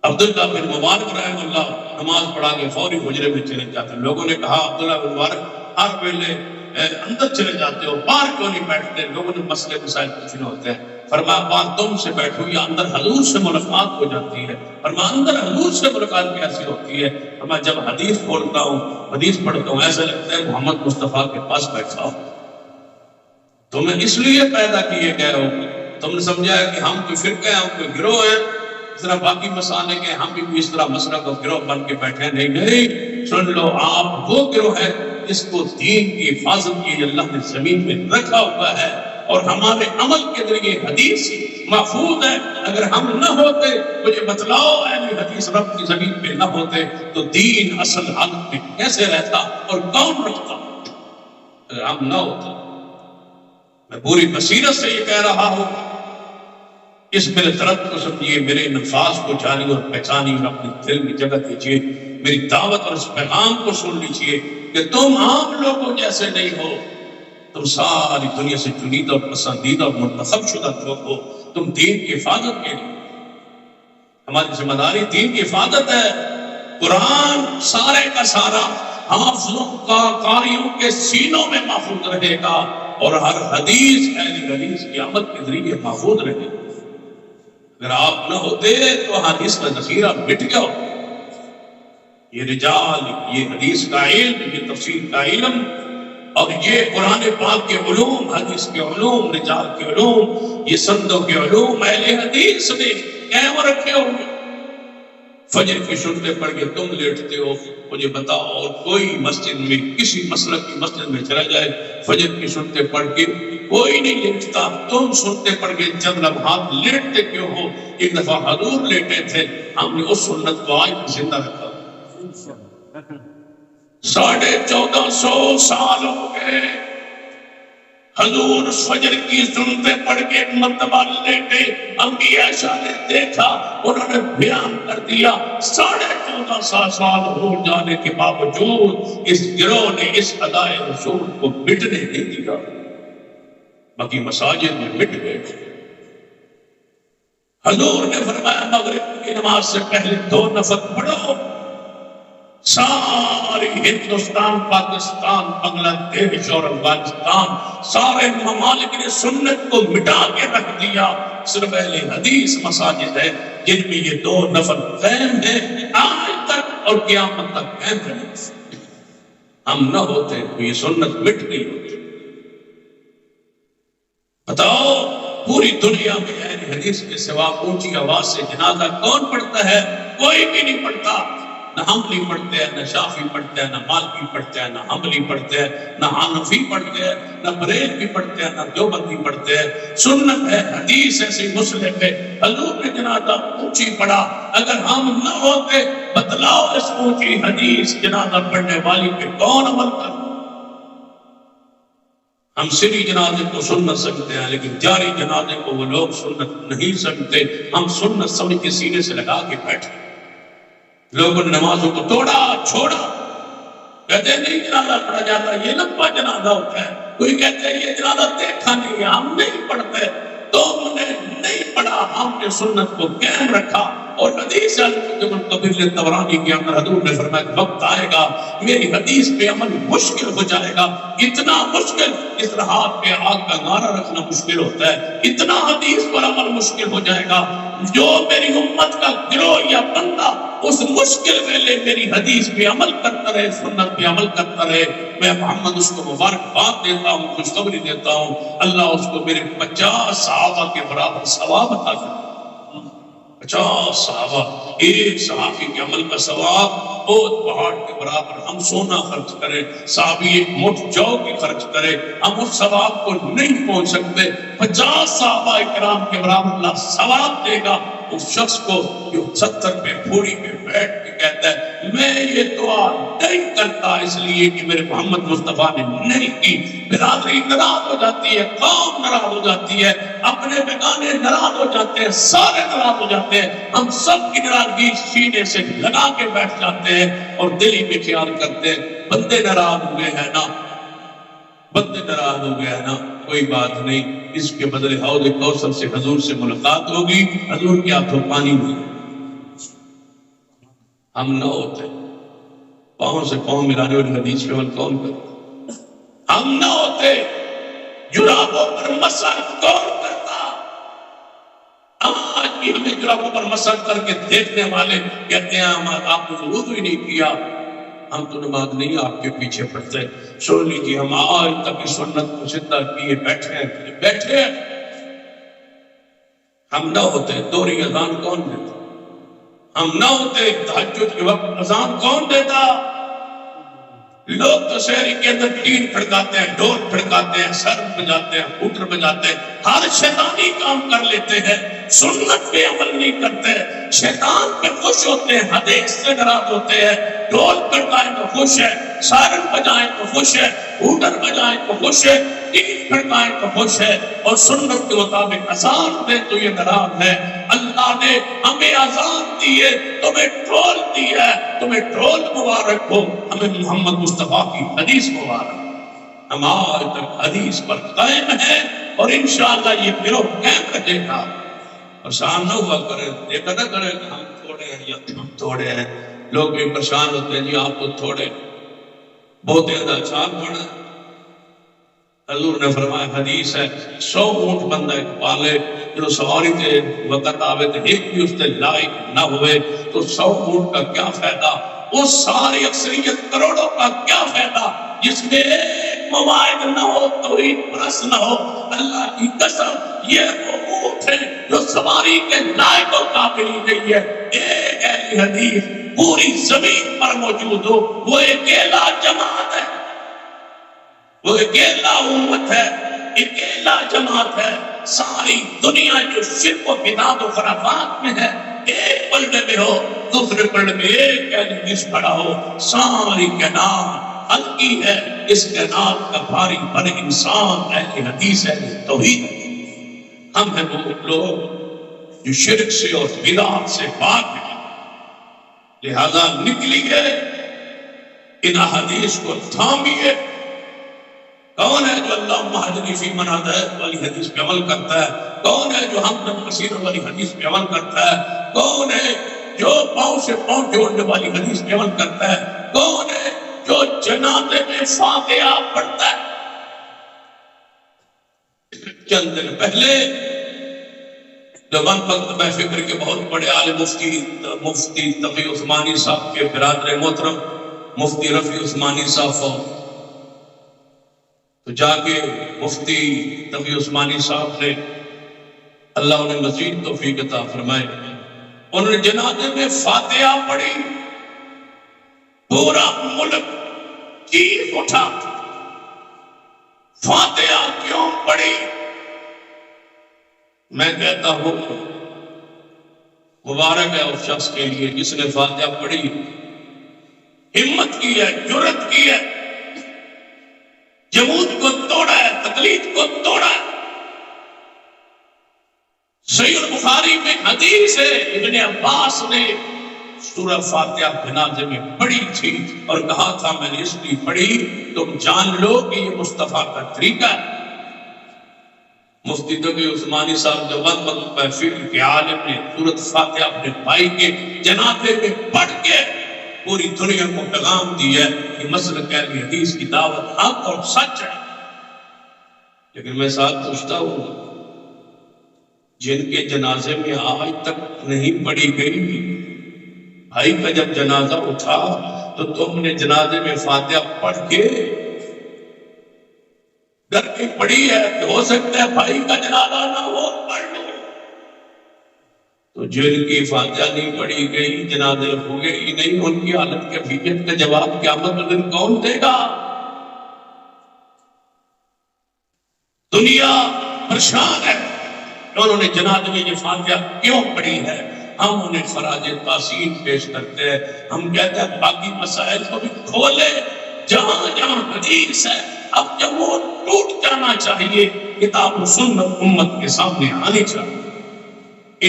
عبداللہ بن مبارک رحمہ اللہ نماز پڑھا کے فوری حجرے میں چلے جاتے لوگوں نے کہا عبداللہ بن مبارک ہر ویلے اندر چلے جاتے ہو باہر کیوں نہیں بیٹھتے لوگوں نے مسئلے مسائل پوچھنے ہوتے ہیں فرمایا باہر تم سے بیٹھو یا اندر حضور سے ملاقات ہو جاتی ہے فرمایا اندر حضور سے ملاقات کیسی ہوتی ہے فرمایا جب حدیث کھولتا ہوں حدیث پڑھتا ہوں ایسا لگتا ہے محمد مصطفیٰ کے پاس بیٹھا ہو تمہیں اس لیے پیدا کیے گئے ہو تم نے سمجھا ہے کہ ہم کوئی فرقہ ہیں ہم کوئی گروہ ہیں اس طرح باقی مسالے کے ہم بھی اس طرح مسئلہ کو گروہ بن کے بیٹھے نہیں سن لو آپ وہ گروہ ہے جس کو دین کی حفاظت کی اللہ نے زمین میں رکھا ہوا ہے اور ہمارے عمل کے ذریعے حدیث محفوظ ہے اگر ہم نہ ہوتے مجھے بتلاؤ اہل حدیث رب کی زمین پہ نہ ہوتے تو دین اصل حالت میں کیسے رہتا اور کون رکھتا اگر ہم نہ ہوتے میں پوری بصیرت سے یہ کہہ رہا ہوں اس میرے درد کو سمجھیے میرے نفاذ کو جانی اور پہچانی اور اپنے دل میں جگہ دیجیے میری دعوت اور اس پیغام کو سن لیجیے کہ تم عام لوگوں جیسے نہیں ہو تم ساری دنیا سے چنیدہ اور پسندیدہ اور منتخب شدہ لوگ ہو تم دین کی حفاظت کے لیے ہماری ذمہ داری دین کی حفاظت ہے. قرآن سارے کا سارا حافظوں کا قاریوں کے سینوں میں محفوظ رہے گا اور ہر حدیث اہل حدیث کی عمل کے ذریعے محفوظ رہے گا. اگر آپ نہ ہوتے تو حدیث کا ذخیرہ مٹ گیا ہوتا. یہ رجال، یہ حدیث کا علم، یہ تفسیر کا علم اور یہ قرآن پاک کے علوم، حدیث کے علوم، رجال کے علوم، یہ سندوں کے علوم اہل حدیث نے قائم رکھے ہوئے. فجر کی سنتے پڑھ کے تم لیٹتے ہو، مجھے بتاؤ اور کوئی مسجد میں کسی مسلک کی مسجد میں چلا جائے فجر کی سنتے پڑھ کے کوئی نہیں لیٹتا. تم سنتے پڑھ کے چند لمحات لیٹتے کیوں ہو؟ ایک دفعہ حضور لیٹے تھے، ہم نے اس سنت کو آج بھی زندہ رکھا. 1450 سال ہو گئے حضور فجر کی سنتے پڑھ کے ایک مرتبہ لیٹے. انبیاء شاہ نے دیکھا، انہوں نے بیان کر دیا. 1450 سال ہو جانے کے باوجود اس گروہ نے اس ادائے رسول کو مٹنے نہیں دیا. باقی مساجد میں مٹ گئے. حضور نے فرمایا مغرب کی نماز سے پہلے 2 نفل پڑھو. ساری ہندوستان، پاکستان، بنگلہ دیش اور افغانستان سارے ممالک نے سنت کو مٹا کے رکھ دیا. صرف اہل حدیث مساجد ہے جن میں یہ 2 نفل قائم ہیں آج تک اور قیامت تک قائم رہے. ہم نہ ہوتے تو یہ سنت مٹ گئی ہوتی. بتاؤ پوری دنیا میں اہل حدیث کے سوا اونچی آواز سے جنازہ کون پڑھتا ہے؟ کوئی بھی نہیں پڑھتا. نہ حنبلی پڑھتے ہیں، نہ شافعی پڑھتے ہیں، نہ مالکی پڑھتے ہیں، نہ حنبلی پڑھتے ہیں، نہ حنفی پڑھتے ہیں، نہ بریلوی پڑھتے ہیں، نہ دیوبندی پڑھتے ہیں. سنت ہے، حدیث ہے، صحیح مسلم ہے. حضور نے جنازہ اونچی پڑھا. اگر ہم نہ ہوتے بتلاؤ اس اونچی حدیث جنازہ پڑھنے والی پہ کون عمل کرتا؟ ہم سری جنازے کو سنت سمجھتے ہیں لیکن جاری جنازے کو وہ لوگ سنت نہیں سمجھتے. ہم سنت سمجھ کے سینے سے لگا کے بیٹھے. لوگوں نے نمازوں کو توڑا چھوڑا، کہتے ہیں نہیں جنازہ پڑھا جاتا، یہ لمبا جنازہ ہوتا ہے. کوئی کہتے ہیں یہ جنازہ دیکھا نہیں ہے، ہم نہیں پڑھتے. تو ہم نے نہیں پڑھا، ہم نے سنت کو قائم رکھا. اور حدیث قبیل طبرانی کے اندر حضور نے فرمایا وقت آئے گا میری حدیث پہ عمل مشکل ہو جائے گا. اتنا مشکل، اس طرح ہاتھ پہ آگ کا نعرہ رکھنا مشکل ہوتا ہے. اتنا حدیث پر عمل مشکل ہو جائے گا. جو میری امت کا گروہ یا بندہ اس مشکل ویلے میری حدیث پہ عمل کرتا رہے، سنت پہ عمل کرتا رہے، میں محمد اس کو مبارکباد دیتا ہوں، خوشخبری دیتا ہوں. اللہ اس کو میرے 50 صحابہ کے برابر ثواب عطا کرے. 50 صحابہ، ایک صحابی کے عمل کا ثواب بہت پہاڑ کے برابر. ہم سونا خرچ کریں، صحابی ایک مٹھ جو کی خرچ کرے، ہم اس ثواب کو نہیں پہنچ سکتے. 50 صحابہ کرام کے برابر اللہ ثواب دے گا اس شخص کو جو 70 پہ پھوڑی پہ بیٹھ کے کہتا ہے میں یہ دعا نہیں کرتا اس لیے کہ میرے محمد مصطفیٰ نے نہیں کی. برادری ناراض ہو جاتی ہے، قوم ناراض ہو جاتی ہے، اپنے بیگانے ناراض ہو جاتے ہیں، سارے ناراض ہو جاتے ہیں. ہم سب کی ناراضگی سینے سے لگا کے بیٹھ جاتے ہیں اور دل ہی میں خیال کرتے ہیں بندے ناراض ہوئے ہیں نا، بندے ناراض ہو گیا نا، کوئی بات نہیں. اس کے بدلے حوض کوثر سے حضور سے ملاقات ہوگی، حضور کے ہاتھوں پانی نہیں. ہم نہ ہوتے پاؤں سے پاؤں ملانے والی حدیث پہ عمل کون کرتا؟ ہم نہ ہوتے جرابوں پر مسح کون کرتا؟ آج بھی ہمیں جرابوں پر مسح کر کے دیکھنے والے کہتے ہیں آپ نے وضو ہی نہیں کیا. ہم تو نماز نہیں آپ کے پیچھے پڑھتے. سن لیجیے ہم آج تک اس سنت کو زندہ کیے بیٹھے. ہم نہ ہوتے دوہری اذان کون دیتا؟ ہم نہ ہوتے تہجد کے وقت اذان کون دیتا؟ لوگ تو شہری کے اندر ٹین پھڑکاتے ہیں، ڈول پھڑکاتے ہیں، سر بجاتے ہیں، ہوٹر بجاتے ہیں، ہر شیطانی کام کر لیتے ہیں، سنت پہ عمل نہیں کرتے. شیطان پہ خوش ہوتے ہیں، حدیث سے ناراض ہوتے ہیں. ڈول پھڑکائیں تو خوش ہے، سائرن بجائیں تو خوش ہے، ہوٹر بجائیں تو خوش ہے، ٹین پھڑکائیں تو خوش ہے، اور سنت کے مطابق اذان دے تو یہ ناراض ہے. اللہ نے ہمیں اذان دی ہے، تمہیں ڈھول دی ہے، تمہیں ڈھول مبارک ہو، ہمیں محمد مصطفیٰ کی حدیث مبارک. ہم آج تک حدیث پر قائم ہیں اور انشاءاللہ یہ گروہ قائم رہے گا. پریشان نہ ہوا کریں، دیکھا نہ کریں کہ ہم تھوڑے ہیں یا ہم تھوڑے ہیں. لوگ بھی پریشان ہوتے ہیں جی آپ تو تھوڑے بہت زیادہ چال پڑا. حضور نے فرمایا حدیث ہے 100 اونٹ بندہ ایک پالے جو سواری تے وقت آوے تو ایک بھی اس تے لائق نہ ہوئے تو 100 اونٹ کا کیا فائدہ، وہ ساری اکثریت کروڑوں کا کیا فائدہ جس میں ایک مواعظ نہ ہو، توحید پرست نہ ہو. اللہ کی قسم یہ وہ اونٹ ہے جو سواری کے لائق و قابل ہی نہیں ہے. ایک ایسی حدیث پوری زمین پر موجود ہو، وہ اکیلا جماعت ہے، وہ اکیلا امت ہے، اکیلا جماعت ہے. ساری دنیا جو شرک و بدعت و خرافات میں ہے ایک پلڑے میں ہو، دوسرے پلڑے میں ایک حدیث پڑا ہو، ساری کائنات ہلکی ہے. اس کائنات کا بھاری بڑے انسان اہل حدیث ہے، توحید. ہم ہیں وہ لوگ جو شرک سے اور بدعت سے پاک ہیں، لہذا نکلیے ان حدیث کو تھامیے. کون ہے جو اللہ مہدنی فی من ہدیت والی حدیث پہ عمل کرتا ہے؟ کون ہے جو ہم بصیر والی حدیث پہ عمل کرتا ہے؟ کون ہے جو پاؤں سے پاؤں جوڑنے والی حدیث پہ عمل کرتا ہے؟ کون ہے جو جنازے میں فاتحہ پڑھتا ہے؟ چند دن پہلے دیوبند مکتبہ فکر کے بہت بڑے عالم مفتی تقی عثمانی صاحب کے برادر محترم مفتی رفیع عثمانی صاحب تو جا کے مفتی تقی عثمانی صاحب نے اللہ انہیں مزید توفیق عطا فرمائے، انہوں نے جنازے میں فاتحہ پڑھی. پورا ملک چیخ اٹھا، فاتحہ کیوں پڑھی؟ میں کہتا ہوں مبارک ہے اس شخص کے لیے جس نے فاتحہ پڑھی، ہمت کی ہے، جرت کی ہے، جمود کو توڑا ہے، تقلید کو توڑا ہے. صحیح البخاری میں حدیث ہے ابن عباس نے سورہ فاتحہ جنازے میں پڑھی تھی اور کہا تھا میں نے اس لیے پڑھی تم جان لو کہ یہ مصطفیٰ کا طریقہ ہے. مفتی تقی عثمانی صاحب دیوبند مکتبہ فکر کے عالم نے سورۃ فاتحہ اپنے بھائی کے جنازے میں پڑھ کے پوری دنیا کو پیغام دی ہے کہ مسلک اہل حدیث کی دعوت حق اور سچ ہے. لیکن میں ساتھ پوچھتا ہوں جن کے جنازے میں آج تک نہیں پڑھی گئی، بھائی کا جب جنازہ اٹھا تو تم نے جنازے میں فاتحہ پڑھ کے ڈر کے پڑھی ہے کہ ہو سکتا ہے بھائی کا جنازہ نہ ہو، پڑھ لو. تو جن کی فاتحہ نہیں پڑھی گئی، جنازے ہوئے ہی نہیں، ان کی حالت کے کیفیت کا جواب قیامت کے دن کون دے گا؟ دنیا پریشان ہے انہوں نے جنازے میں یہ فاتحہ کیوں پڑھی ہے. ہم انہیں خراج تحسین پیش کرتے ہیں. ہم کہتے ہیں باقی مسائل کو بھی کھولے، جہاں جہاں حدیث ہے اب جب وہ ٹوٹ جانا چاہیے، کتاب و سنت امت کے سامنے آنی چاہیے.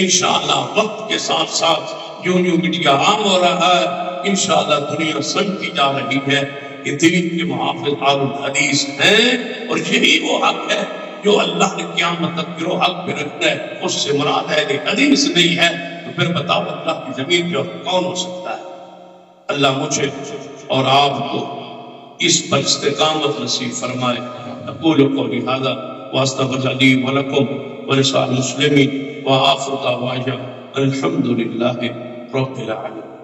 انشاءاللہ وقت کے ساتھ ساتھ جو میڈیا عام ہو رہا ہے انشاءاللہ دنیا سمجھتی جا رہی ہے کہ دین کے محافظ اہل الحدیث ہیں، اور یہی وہ حق ہے جو اللہ نے قیامت تک گروہ حق پہ رکھنا ہے. اس سے مراد اہل حدیث نہیں ہے تو پھر بتاؤ اللہ کی زمین پہ کون ہو سکتا ہے؟ اللہ مجھے اور آپ کو اس پر استقامت نصیب فرمائے. اقول قولی ھذا واستغفر لي ولكم ولسائر المسلمين وآخر دعوانا الحمد لله رب العالمين.